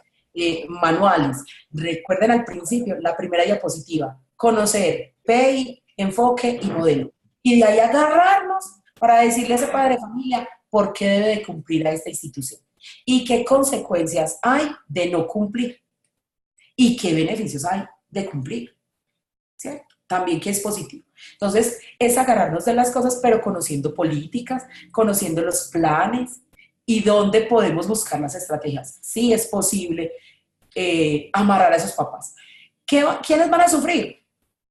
S2: manuales. Recuerden al principio, la primera diapositiva, conocer, PI, enfoque y modelo. Y de ahí agarrarnos para decirle a ese padre de familia por qué debe de cumplir a esta institución y qué consecuencias hay de no cumplir y qué beneficios hay de cumplir, ¿cierto? También que es positivo. Entonces, es agarrarnos de las cosas, pero conociendo políticas, conociendo los planes y dónde podemos buscar las estrategias. Sí es posible amarrar a esos papás. ¿Quiénes van a sufrir?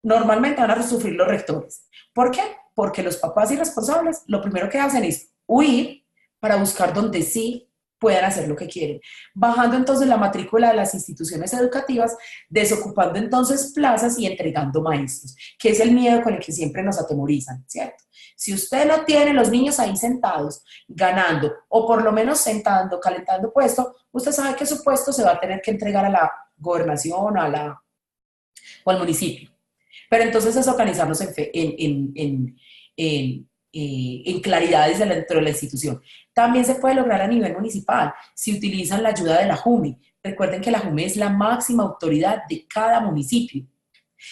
S2: Normalmente van a sufrir los rectores. ¿Por qué? Porque los papás irresponsables lo primero que hacen es huir para buscar donde sí puedan hacer lo que quieren. Bajando entonces la matrícula de las instituciones educativas, desocupando entonces plazas y entregando maestros, que es el miedo con el que siempre nos atemorizan, ¿cierto? Si usted no tiene los niños ahí sentados, ganando, o por lo menos sentando, calentando puesto, usted sabe que su puesto se va a tener que entregar a la gobernación o al municipio. Pero entonces es organizarnos en claridades dentro de la institución. También se puede lograr a nivel municipal si utilizan la ayuda de la JUME. Recuerden que la JUME es la máxima autoridad de cada municipio.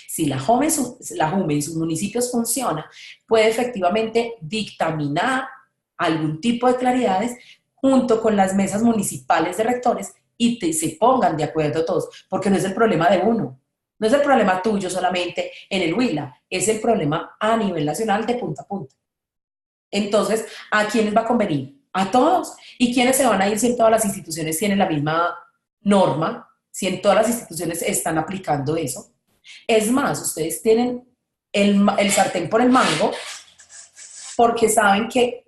S2: Si la JUME en sus municipios funciona, puede efectivamente dictaminar algún tipo de claridades junto con las mesas municipales de rectores y se pongan de acuerdo todos, porque no es el problema de uno, no es el problema tuyo solamente en el Huila, es el problema a nivel nacional de punta a punta. Entonces, ¿a quiénes va a convenir? A todos. ¿Y quiénes se van a ir si en todas las instituciones tienen la misma norma? Si en todas las instituciones están aplicando eso. Es más, ustedes tienen el sartén por el mango porque saben que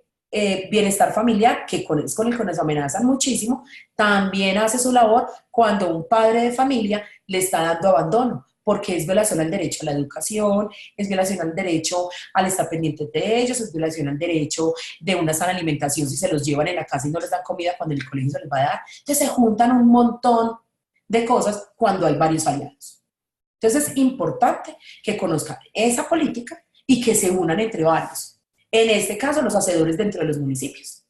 S2: bienestar familiar, que es con el que nos amenazan muchísimo, también hace su labor cuando un padre de familia le está dando abandono, porque es violación al derecho a la educación, es violación al derecho al estar pendiente de ellos, es violación al derecho de una sana alimentación si se los llevan en la casa y no les dan comida cuando en el colegio se les va a dar. Entonces se juntan un montón de cosas cuando hay varios aliados. Entonces es importante que conozcan esa política y que se unan entre varios. En este caso, los hacedores dentro de los municipios.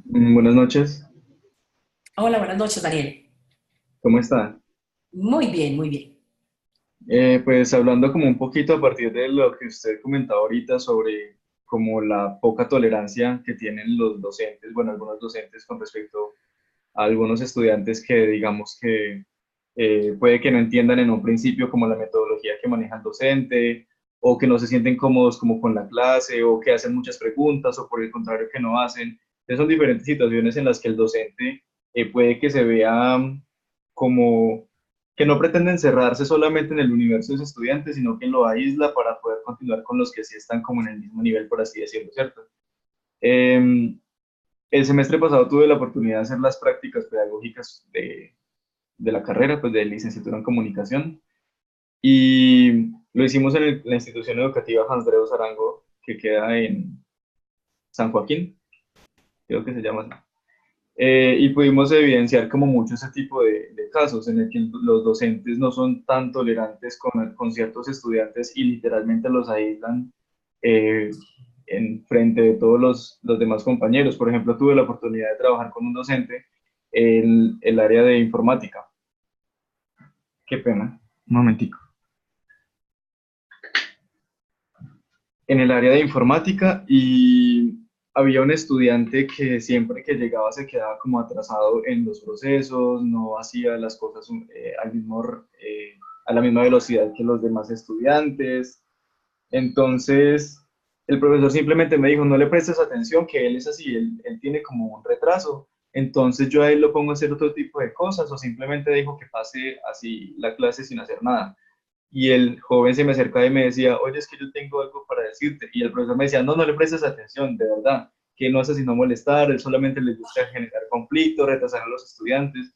S6: Buenas noches,
S2: Hola, buenas noches, Daniel.
S6: ¿cómo está?
S2: Muy bien, muy bien.
S6: Pues hablando como un poquito a partir de lo que usted comentaba ahorita sobre como la poca tolerancia que tienen los docentes, bueno, algunos docentes con respecto a algunos estudiantes que digamos que puede que no entiendan en un principio como la metodología que maneja el docente, o que no se sienten cómodos como con la clase, o que hacen muchas preguntas, o por el contrario que no hacen. Entonces son diferentes situaciones en las que el docente puede que se vea como que no pretende encerrarse solamente en el universo de sus estudiantes, sino que lo aísla para poder continuar con los que sí están como en el mismo nivel, por así decirlo, ¿cierto? El semestre pasado tuve la oportunidad de hacer las prácticas pedagógicas de la carrera, pues de licenciatura en comunicación, y lo hicimos en la institución educativa Hans Dreux Arango, que queda en San Joaquín, creo que se llama así. Y pudimos evidenciar como mucho ese tipo de casos en el que los docentes no son tan tolerantes con ciertos estudiantes y literalmente los aíslan en frente de todos los demás compañeros. Por ejemplo, tuve la oportunidad de trabajar con un docente en el área de informática. Qué pena, un momentico. En el área de informática, y había un estudiante que siempre que llegaba se quedaba como atrasado en los procesos, no hacía las cosas a la misma velocidad que los demás estudiantes. Entonces, el profesor simplemente me dijo, no le prestes atención, que él es así, él tiene como un retraso. Entonces yo a él lo pongo a hacer otro tipo de cosas, o simplemente dijo que pase así la clase sin hacer nada. Y el joven se me acercaba y me decía, oye, es que yo tengo algo para decirte. Y el profesor me decía, no, no le prestes atención, de verdad, que no hace sino molestar, él solamente le gusta generar conflicto, retrasar a los estudiantes.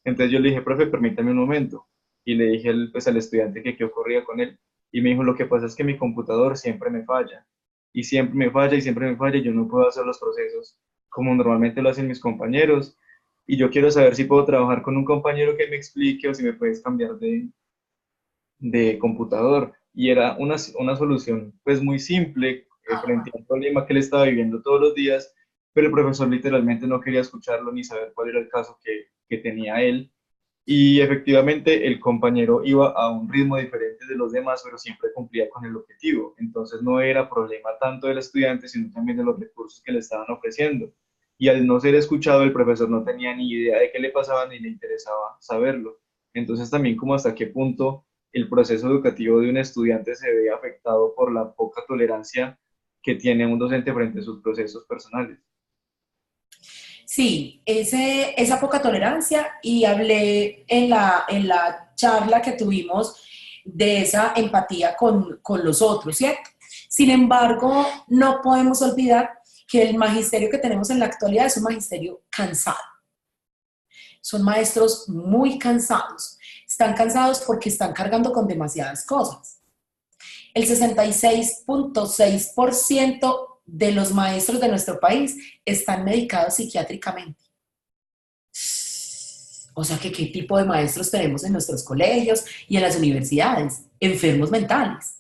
S6: Entonces yo le dije, profe, permítame un momento. Y le dije pues, al estudiante que qué ocurría con él. Y me dijo, lo que pasa es que mi computador siempre me falla. Y siempre me falla y siempre me falla y yo no puedo hacer los procesos como normalmente lo hacen mis compañeros. Y yo quiero saber si puedo trabajar con un compañero que me explique o si me puedes cambiar de computador. Y era una solución pues muy simple frente a un problema que él estaba viviendo todos los días, pero el profesor literalmente no quería escucharlo ni saber cuál era el caso que tenía él. Y efectivamente el compañero iba a un ritmo diferente de los demás, pero siempre cumplía con el objetivo. Entonces no era problema tanto del estudiante, sino también de los recursos que le estaban ofreciendo. Y al no ser escuchado, el profesor no tenía ni idea de qué le pasaba ni le interesaba saberlo. Entonces también como hasta qué punto el proceso educativo de un estudiante se ve afectado por la poca tolerancia que tiene un docente frente a sus procesos personales.
S2: Sí, esa poca tolerancia y hablé en la charla que tuvimos de esa empatía con los otros, ¿cierto? Sin embargo, no podemos olvidar que el magisterio que tenemos en la actualidad es un magisterio cansado. Son maestros muy cansados. Están cansados porque están cargando con demasiadas cosas. El 66.6% de los maestros de nuestro país están medicados psiquiátricamente. O sea, que ¿qué tipo de maestros tenemos en nuestros colegios y en las universidades? Enfermos mentales.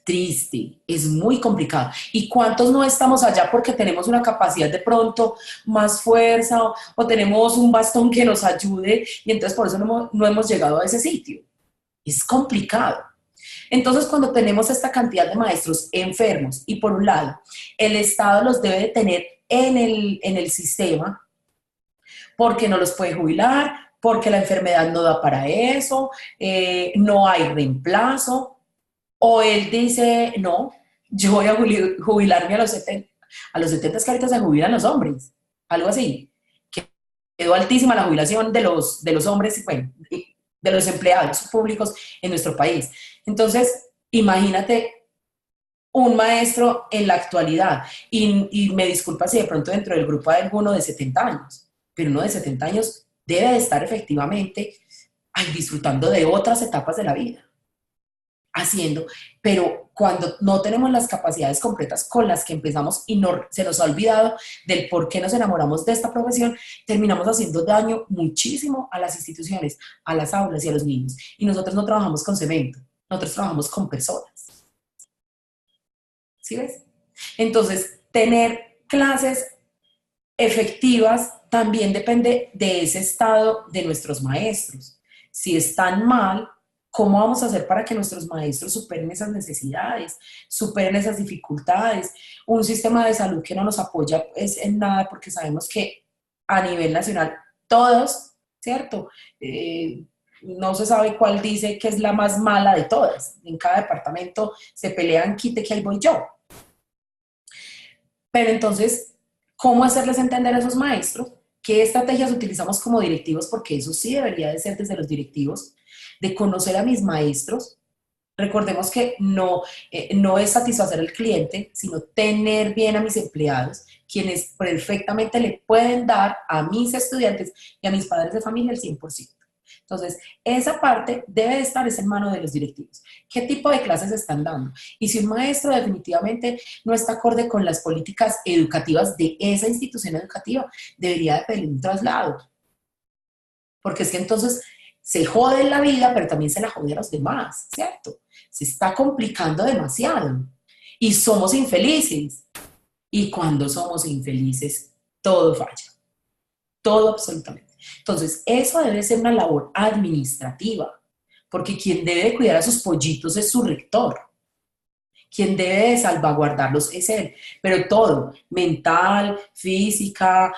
S2: Triste, es muy complicado. ¿Y cuántos no estamos allá porque tenemos una capacidad de pronto, más fuerza o tenemos un bastón que nos ayude y entonces por eso no hemos llegado a ese sitio? Es complicado. Entonces, cuando tenemos esta cantidad de maestros enfermos y por un lado, el Estado los debe de tener en el sistema porque no los puede jubilar, porque la enfermedad no da para eso, no hay reemplazo, o él dice, no, yo voy a jubilarme a los 70, es que ahorita se jubilan los hombres, algo así. Quedó altísima la jubilación de los hombres, bueno, de los empleados públicos en nuestro país. Entonces, imagínate un maestro en la actualidad, y me disculpa si de pronto dentro del grupo hay alguno de 70 años, pero uno de 70 años debe de estar efectivamente disfrutando de otras etapas de la vida, haciendo, pero cuando no tenemos las capacidades completas con las que empezamos y se nos ha olvidado del por qué nos enamoramos de esta profesión, terminamos haciendo daño muchísimo a las instituciones, a las aulas y a los niños. Y nosotros no trabajamos con cemento, nosotros trabajamos con personas. ¿Sí ves? Entonces, tener clases efectivas también depende de ese estado de nuestros maestros. Si están mal, ¿cómo vamos a hacer para que nuestros maestros superen esas necesidades, superen esas dificultades? Un sistema de salud que no nos apoya es en nada, porque sabemos que a nivel nacional todos, ¿cierto? No se sabe cuál dice que es la más mala de todas. En cada departamento se pelean, quite que ahí voy yo. Pero entonces, ¿cómo hacerles entender a esos maestros qué estrategias utilizamos como directivos? Porque eso sí debería de ser desde los directivos, de conocer a mis maestros. Recordemos que no es satisfacer al cliente, sino tener bien a mis empleados, quienes perfectamente le pueden dar a mis estudiantes y a mis padres de familia el 100%. Entonces, esa parte debe de estar en manos de los directivos. ¿Qué tipo de clases están dando? Y si un maestro definitivamente no está acorde con las políticas educativas de esa institución educativa, debería de pedir un traslado. Porque es que entonces se jode en la vida, pero también se la jode a los demás, ¿cierto? Se está complicando demasiado. Y somos infelices. Y cuando somos infelices, todo falla. Todo absolutamente. Entonces, eso debe ser una labor administrativa, porque quien debe de cuidar a sus pollitos es su rector. Quien debe de salvaguardarlos es él. Pero todo, mental, física,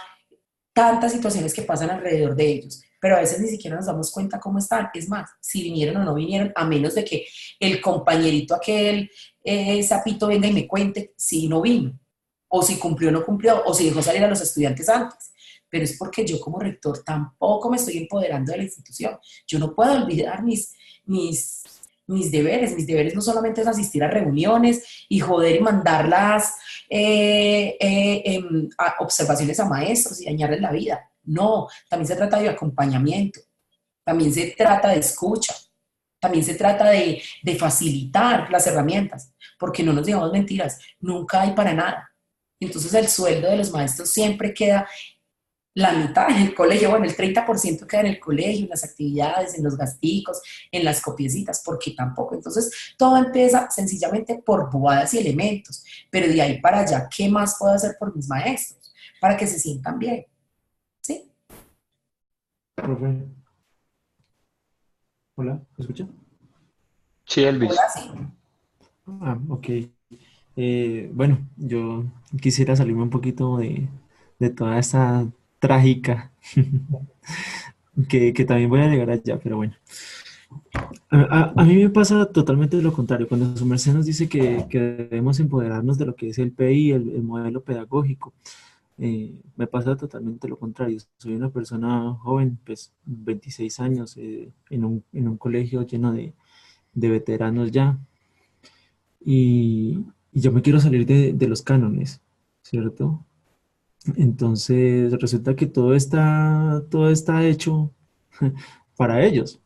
S2: tantas situaciones que pasan alrededor de ellos. Pero a veces ni siquiera nos damos cuenta cómo están. Es más, si vinieron o no vinieron, a menos de que el compañerito aquel, sapito, venga y me cuente si no vino, o si cumplió o no cumplió, o si dejó salir a los estudiantes antes. Pero es porque yo como rector tampoco me estoy empoderando de la institución. Yo no puedo olvidar mis deberes. Mis deberes no solamente es asistir a reuniones y joder y mandarlas observaciones a maestros y dañarles la vida. No, también se trata de acompañamiento, también se trata de escucha, también se trata de facilitar las herramientas, porque no nos digamos mentiras, nunca hay para nada. Entonces el sueldo de los maestros siempre queda la mitad en el colegio, bueno, el 30% queda en el colegio, en las actividades, en los gasticos, en las copiecitas, porque tampoco. Entonces, todo empieza sencillamente por bobadas y elementos, pero de ahí para allá, ¿qué más puedo hacer por mis maestros? Para que se sientan bien, ¿sí?
S6: Profe. Hola, ¿me escucha?
S1: Sí, Elvis.
S2: Hola, sí.
S6: Ah, ok. Bueno, yo quisiera salirme un poquito de toda esta trágica que también voy a llegar allá, pero bueno. A mí me pasa totalmente lo contrario. Cuando su merced nos dice que debemos empoderarnos de lo que es el PI, el modelo pedagógico,
S7: Me pasa totalmente lo contrario. Soy una persona joven, pues 26 años, en un colegio lleno de veteranos ya. Y yo me quiero salir de los cánones, ¿cierto? Entonces resulta que todo está hecho para ellos,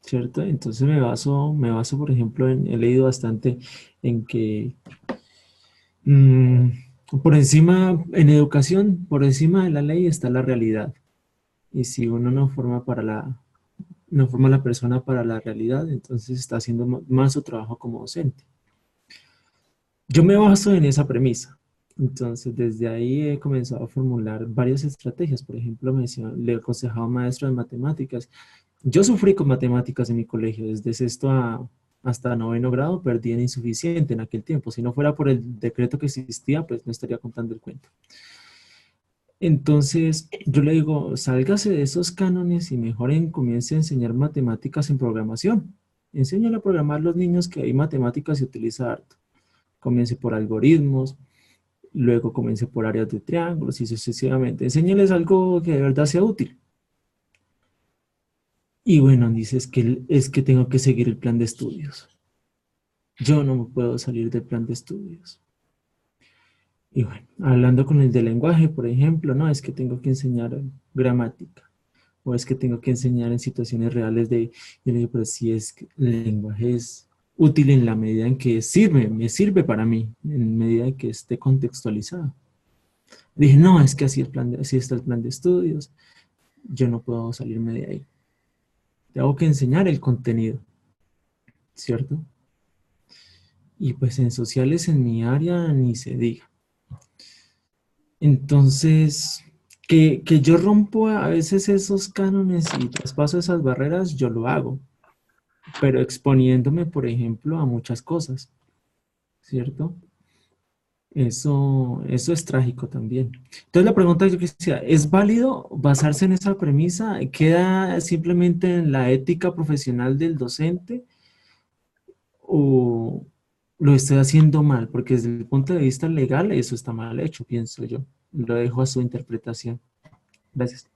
S7: ¿cierto? Entonces me baso, por ejemplo, he leído bastante en que mm, por encima, en educación, por encima de la ley está la realidad. Y si uno no forma a la persona para la realidad, entonces está haciendo más su trabajo como docente. Yo me baso en esa premisa. Entonces, desde ahí he comenzado a formular varias estrategias. Por ejemplo, le aconsejaba a un maestro de matemáticas. Yo sufrí con matemáticas en mi colegio, desde sexto hasta noveno grado, perdí en insuficiente en aquel tiempo. Si no fuera por el decreto que existía, pues no estaría contando el cuento. Entonces, yo le digo, sálgase de esos cánones y mejor comience a enseñar matemáticas en programación. Enséñale a programar a los niños que hay matemáticas se utiliza harto. Comience por algoritmos, luego comience por áreas de triángulos y sucesivamente. Enséñales algo que de verdad sea útil. Y bueno, dice, es que tengo que seguir el plan de estudios. Yo no me puedo salir del plan de estudios. Y bueno, hablando con el de lenguaje, por ejemplo, no, es que tengo que enseñar gramática. O es que tengo que enseñar en situaciones reales yo le digo, pero si es que el lenguaje es útil en la medida en que me sirve para mí, en medida en que esté contextualizado. Dije, no, es que así está el plan de estudios, yo no puedo salirme de ahí. Tengo que enseñar el contenido, ¿cierto? Y pues en sociales, en mi área, ni se diga. Entonces, que yo rompo a veces esos cánones y traspaso esas barreras, yo lo hago, pero exponiéndome, por ejemplo, a muchas cosas, ¿cierto? Eso es trágico también. Entonces la pregunta yo quisiera, ¿es válido basarse en esa premisa? ¿Queda simplemente en la ética profesional del docente o lo estoy haciendo mal? Porque desde el punto de vista legal eso está mal hecho, pienso yo. Lo dejo a su interpretación. Gracias.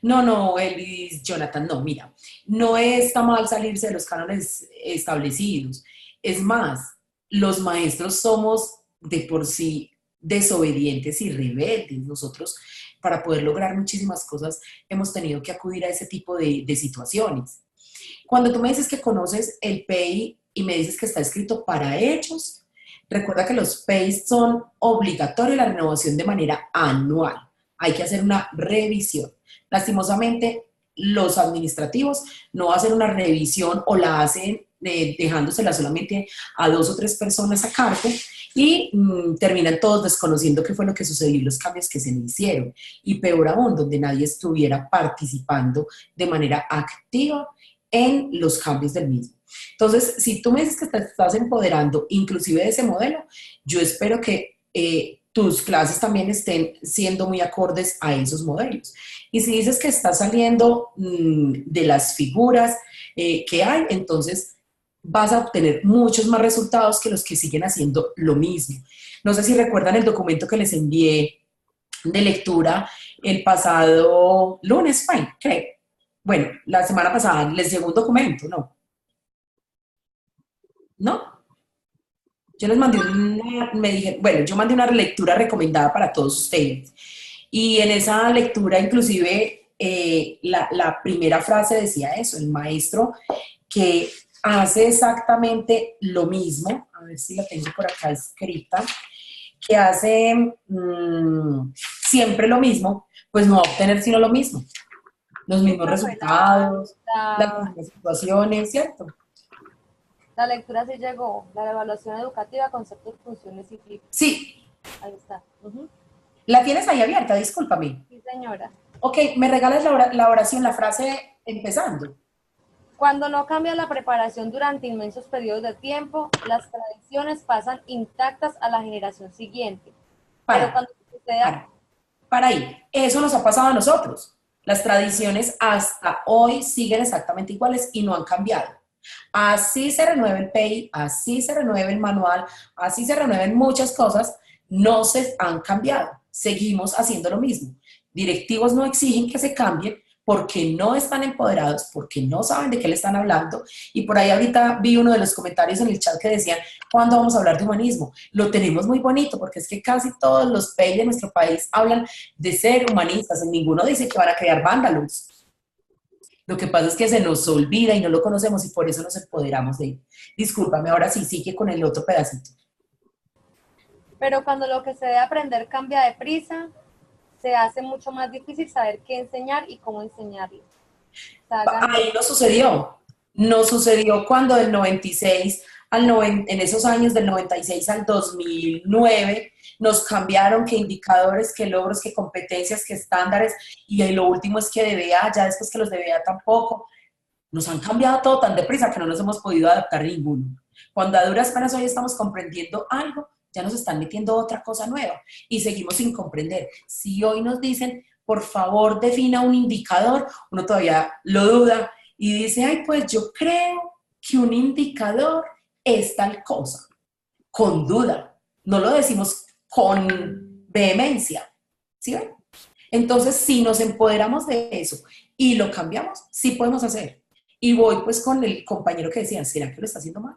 S2: No, no, Elvis, Jonathan, no, mira, no está mal salirse de los cánones establecidos. Es más, los maestros somos de por sí desobedientes y rebeldes. Nosotros, para poder lograr muchísimas cosas, hemos tenido que acudir a ese tipo de situaciones. Cuando tú me dices que conoces el PEI y me dices que está escrito para hechos, recuerda que los PEI son obligatorios la renovación de manera anual. Hay que hacer una revisión. Lastimosamente, los administrativos no hacen una revisión o la hacen dejándosela solamente a 2 o 3 personas a cargo y terminan todos desconociendo qué fue lo que sucedió y los cambios que se le hicieron. Y peor aún, donde nadie estuviera participando de manera activa en los cambios del mismo. Entonces, si tú me dices que te estás empoderando inclusive de ese modelo, yo espero que tus clases también estén siendo muy acordes a esos modelos. Y si dices que estás saliendo de las figuras que hay, entonces vas a obtener muchos más resultados que los que siguen haciendo lo mismo. No sé si recuerdan el documento que les envié de lectura el pasado lunes, fue, creo. Bueno, la semana pasada les llegó un documento, ¿no? ¿No? Yo les mandé yo mandé una lectura recomendada para todos ustedes. Y en esa lectura, inclusive, la primera frase decía eso, el maestro que hace exactamente lo mismo, a ver si la tengo por acá escrita, que hace siempre lo mismo, pues no va a obtener sino lo mismo. Los mismos resultados, las mismas situaciones, ¿cierto?
S3: La lectura sí llegó, la evaluación educativa, conceptos, funciones y clips.
S2: Sí.
S3: Ahí está.
S2: ¿La tienes ahí abierta? Discúlpame.
S3: Sí, señora.
S2: Ok, ¿me regalas la oración, la frase empezando?
S3: Cuando no cambia la preparación durante inmensos periodos de tiempo, las tradiciones pasan intactas a la generación siguiente. Pero cuando suceda...
S2: Para ahí. Eso nos ha pasado a nosotros. Las tradiciones hasta hoy siguen exactamente iguales y no han cambiado. Así se renueva el PEI, así se renueva el manual, así se renuevan muchas cosas, no se han cambiado, seguimos haciendo lo mismo. Directivos no exigen que se cambien porque no están empoderados, porque no saben de qué le están hablando. Y por ahí ahorita vi uno de los comentarios en el chat que decían, ¿cuándo vamos a hablar de humanismo? Lo tenemos muy bonito porque es que casi todos los PEI de nuestro país hablan de ser humanistas, en ninguno dice que van a crear vándalos. Lo que pasa es que se nos olvida y no lo conocemos y por eso nos empoderamos de él. Discúlpame, ahora sí, sigue con el otro pedacito.
S3: Pero cuando lo que se debe aprender cambia de prisa, se hace mucho más difícil saber qué enseñar y cómo enseñarlo.
S2: Ahí no sucedió cuando del 96 en esos años del 96 al 2009 nos cambiaron que indicadores, que logros, que competencias, que estándares, y lo último es que DBA, ya después que los DBA tampoco, nos han cambiado todo tan deprisa que no nos hemos podido adaptar ninguno. Cuando a duras penas hoy estamos comprendiendo algo, ya nos están metiendo otra cosa nueva y seguimos sin comprender. Si hoy nos dicen, por favor, defina un indicador, uno todavía lo duda y dice, ay, pues yo creo que un indicador es tal cosa, con duda. No lo decimos con vehemencia, ¿sí ven? Entonces, si nos empoderamos de eso y lo cambiamos, sí podemos hacer. Y voy pues con el compañero que decía, ¿será que lo está haciendo mal?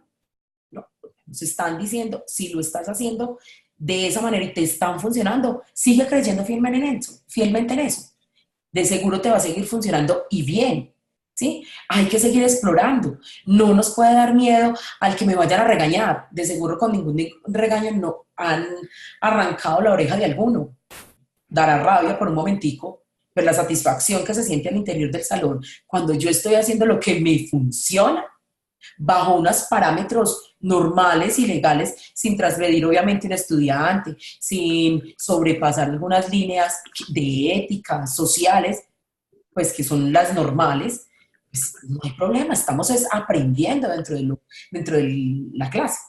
S2: No, nos están diciendo, si lo estás haciendo de esa manera y te están funcionando, sigue creyendo fielmente en eso. De seguro te va a seguir funcionando y bien, ¿sí? Hay que seguir explorando. No nos puede dar miedo al que me vayan a regañar. De seguro con ningún regaño no han arrancado la oreja de alguno. Dará rabia por un momentico, pero la satisfacción que se siente al interior del salón cuando yo estoy haciendo lo que me funciona, bajo unos parámetros normales y legales, sin transgredir obviamente un estudiante, sin sobrepasar algunas líneas de ética, sociales, pues que son las normales, pues no hay problema, estamos aprendiendo dentro de la clase.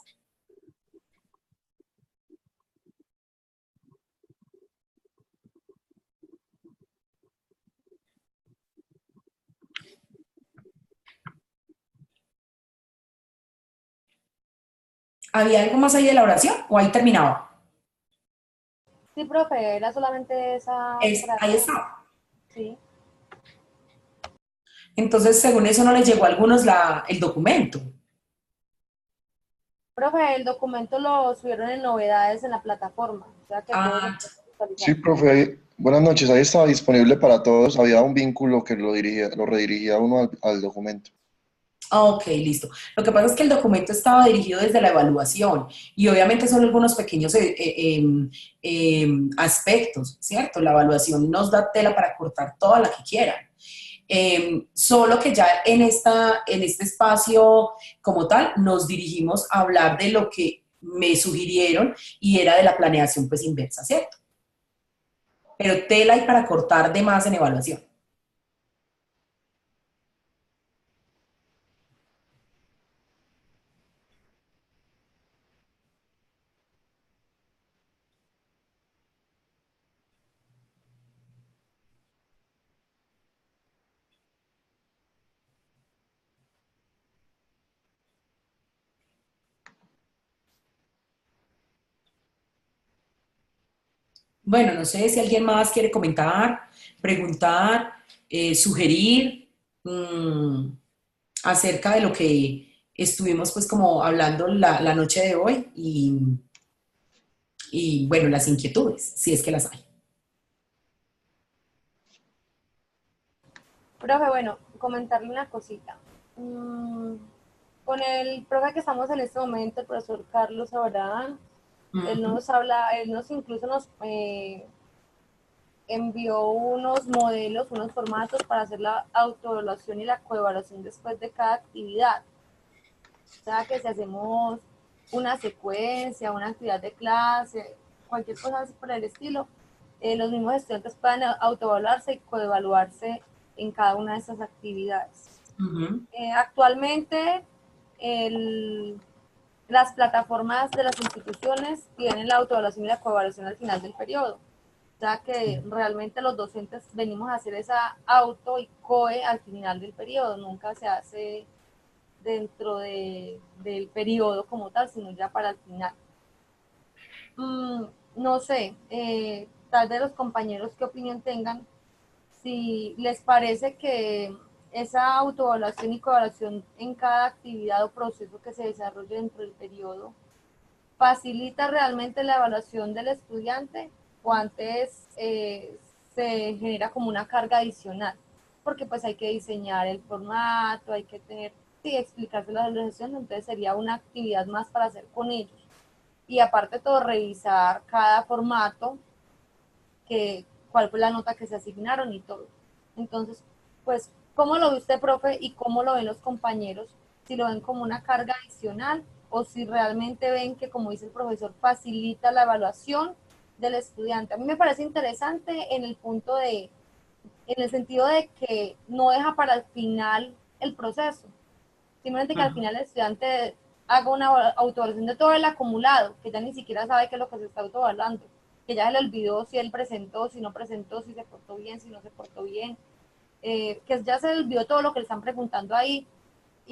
S2: ¿Había algo más ahí de la oración o ahí terminaba?
S3: Sí, profe, era solamente esa frase.
S2: Ahí está.
S3: Sí.
S2: Entonces, según eso, no les llegó a algunos el documento.
S3: Profe, el documento lo subieron en novedades en la plataforma. O sea que
S8: Sí, profe, buenas noches. Ahí estaba disponible para todos. Había un vínculo que lo redirigía uno al documento.
S2: Ok, listo. Lo que pasa es que el documento estaba dirigido desde la evaluación y obviamente son algunos pequeños aspectos, ¿cierto? La evaluación nos da tela para cortar toda la que quieran. Solo que ya en este espacio como tal nos dirigimos a hablar de lo que me sugirieron y era de la planeación pues inversa, ¿cierto? Pero tela hay para cortar de más en evaluación. Bueno, no sé si alguien más quiere comentar, preguntar, sugerir acerca de lo que estuvimos pues como hablando la noche de hoy y bueno, las inquietudes, si es que las hay.
S3: Profe, bueno, comentarle una cosita. Con el profe que estamos en este momento, el profesor Carlos Abraham, él incluso nos envió unos modelos, unos formatos para hacer la autoevaluación y la coevaluación después de cada actividad. O sea, que si hacemos una secuencia, una actividad de clase, cualquier cosa así por el estilo, los mismos estudiantes puedan autoevaluarse y coevaluarse en cada una de esas actividades. Actualmente, las plataformas de las instituciones tienen la autoevaluación y la coevaluación al final del periodo. O sea que realmente los docentes venimos a hacer esa auto y coe al final del periodo, nunca se hace dentro del periodo como tal, sino ya para el final. no sé, tal vez los compañeros qué opinión tengan, si les parece que esa autoevaluación y coevaluación en cada actividad o proceso que se desarrolle dentro del periodo facilita realmente la evaluación del estudiante o antes se genera como una carga adicional, porque pues hay que diseñar el formato, hay que tener, sí, explicárselo a la gestión, entonces sería una actividad más para hacer con ellos. Y aparte de todo, revisar cada formato, que, cuál fue la nota que se asignaron y todo. Entonces, pues, ¿cómo lo ve usted, profe, y cómo lo ven los compañeros? Si lo ven como una carga adicional o si realmente ven que, como dice el profesor, facilita la evaluación del estudiante. A mí me parece interesante en el punto de, en el sentido de que no deja para el final el proceso. Simplemente que al final el estudiante haga una autoevaluación de todo el acumulado, que ya ni siquiera sabe qué es lo que se está autoevaluando, que ya se le olvidó si él presentó, si no presentó, si se portó bien, si no se portó bien, que ya se le olvidó todo lo que le están preguntando ahí.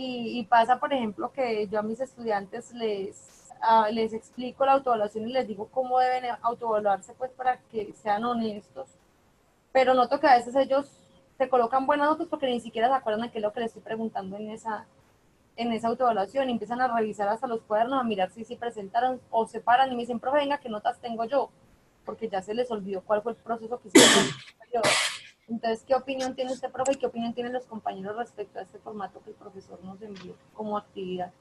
S3: Y pasa, por ejemplo, que yo a mis estudiantes les explico la autoevaluación y les digo cómo deben autoevaluarse, pues para que sean honestos, pero noto que a veces ellos se colocan buenas notas porque ni siquiera se acuerdan de qué es lo que les estoy preguntando en esa autoevaluación y empiezan a revisar hasta los cuadernos, a mirar si presentaron o se paran y me dicen, profe, venga, ¿qué notas tengo yo? Porque ya se les olvidó cuál fue el proceso que hicieron en el periodo. Entonces, ¿qué opinión tiene usted, profe, y qué opinión tienen los compañeros respecto a este formato que el profesor nos envió como actividad?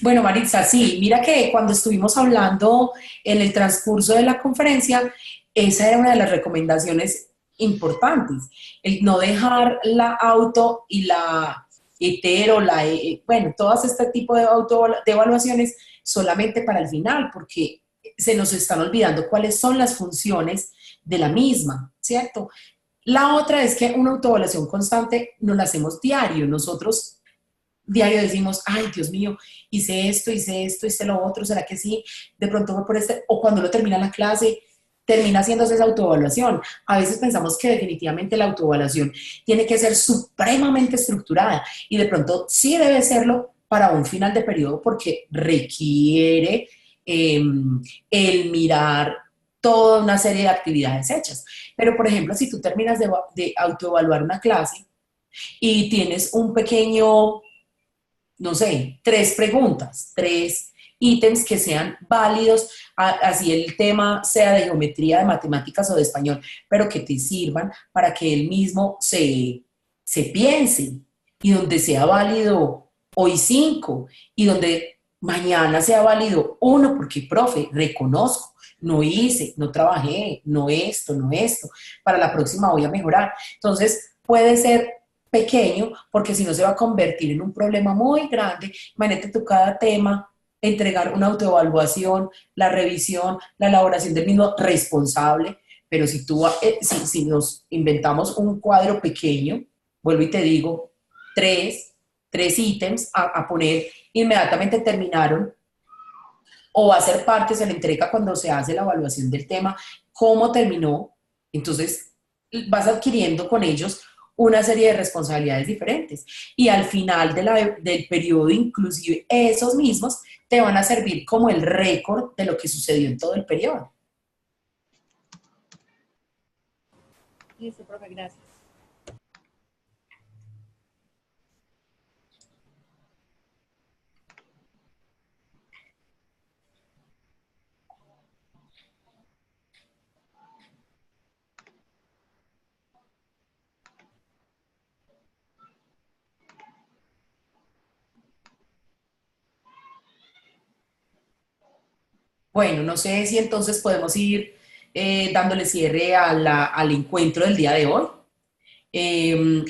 S2: Bueno, Maritza, sí, mira que cuando estuvimos hablando en el transcurso de la conferencia, esa era una de las recomendaciones importantes, el no dejar la auto y la hetero, bueno, todas este tipo de de evaluaciones solamente para el final, porque se nos están olvidando cuáles son las funciones de la misma, ¿cierto? La otra es que una autoevaluación constante no la hacemos diario, nosotros diario decimos, ay, Dios mío, hice lo otro, ¿será que sí? De pronto fue por este, o cuando uno termina la clase, termina haciéndose esa autoevaluación. A veces pensamos que definitivamente la autoevaluación tiene que ser supremamente estructurada y de pronto sí debe serlo para un final de periodo porque requiere el mirar toda una serie de actividades hechas. Pero, por ejemplo, si tú terminas de autoevaluar una clase y tienes un pequeño, no sé, 3 preguntas, 3 ítems que sean válidos, así el tema sea de geometría, de matemáticas o de español, pero que te sirvan para que él mismo se piense y donde sea válido hoy 5 y donde mañana sea válido 1, porque, profe, reconozco, no hice, no trabajé, no esto, no esto, para la próxima voy a mejorar. Entonces, puede ser pequeño, porque si no se va a convertir en un problema muy grande. Imagínate tú cada tema, entregar una autoevaluación, la revisión, la elaboración del mismo responsable, pero si si nos inventamos un cuadro pequeño, vuelvo y te digo, tres ítems a poner, inmediatamente terminaron, o va a ser parte, se le entrega cuando se hace la evaluación del tema, cómo terminó, entonces vas adquiriendo con ellos una serie de responsabilidades diferentes. Y al final del periodo, inclusive esos mismos te van a servir como el récord de lo que sucedió en todo el periodo.
S3: Listo, profe, gracias.
S2: Bueno, no sé si entonces podemos ir dándole cierre al encuentro del día de hoy.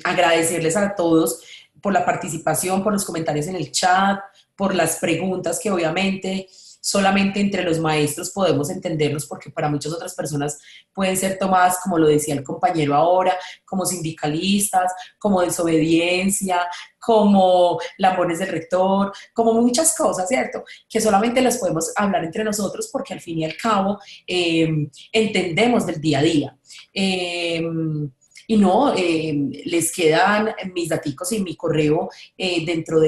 S2: Agradecerles a todos por la participación, por los comentarios en el chat, por las preguntas que obviamente solamente entre los maestros podemos entenderlos porque para muchas otras personas pueden ser tomadas, como lo decía el compañero ahora, como sindicalistas, como desobediencia, como lambones del rector, como muchas cosas, ¿cierto? Que solamente las podemos hablar entre nosotros porque al fin y al cabo entendemos del día a día. Y no, les quedan mis daticos y mi correo dentro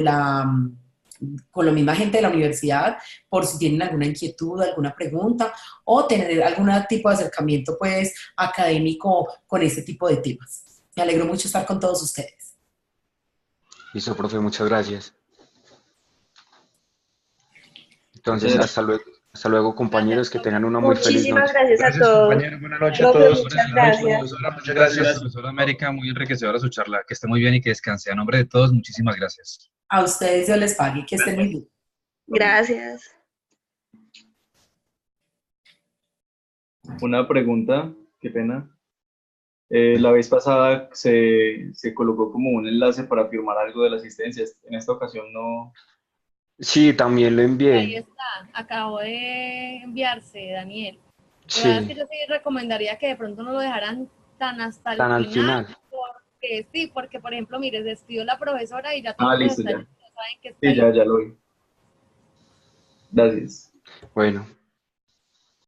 S2: con la misma gente de la universidad por si tienen alguna inquietud, alguna pregunta o tener algún tipo de acercamiento pues académico con este tipo de temas. Me alegro mucho estar con todos ustedes.
S1: Listo, profe, muchas gracias. Entonces, hasta luego compañeros, que tengan una muy feliz
S9: Muchísimas
S1: noche.
S9: gracias a
S10: Gracias,
S9: todos.
S10: compañero. Buenas noches a
S9: Profe,
S10: todos.
S9: muchas gracias.
S10: Muchas gracias, profesora América. Muy enriquecedora su charla. Que esté muy bien y que descanse. A nombre de todos, muchísimas gracias.
S2: A ustedes Dios les pague, que estén muy bien.
S9: Gracias.
S6: Una pregunta, qué pena. La vez pasada se colocó como un enlace para firmar algo de la asistencia. En esta ocasión no.
S1: Sí, también lo
S3: Ahí
S1: envié.
S3: está, acabó de enviarse, Daniel. La verdad es que
S1: Sí,
S3: yo sí recomendaría que de pronto no lo dejaran tan hasta el
S1: tan al
S3: final,
S1: final.
S3: porque sí, porque por ejemplo, mire, despidió la profesora y ya todos
S6: Ah,
S3: los
S6: listo, ya.
S3: detalles ya saben que está
S6: Sí,
S3: ahí.
S6: ya lo vi. Gracias.
S1: Bueno.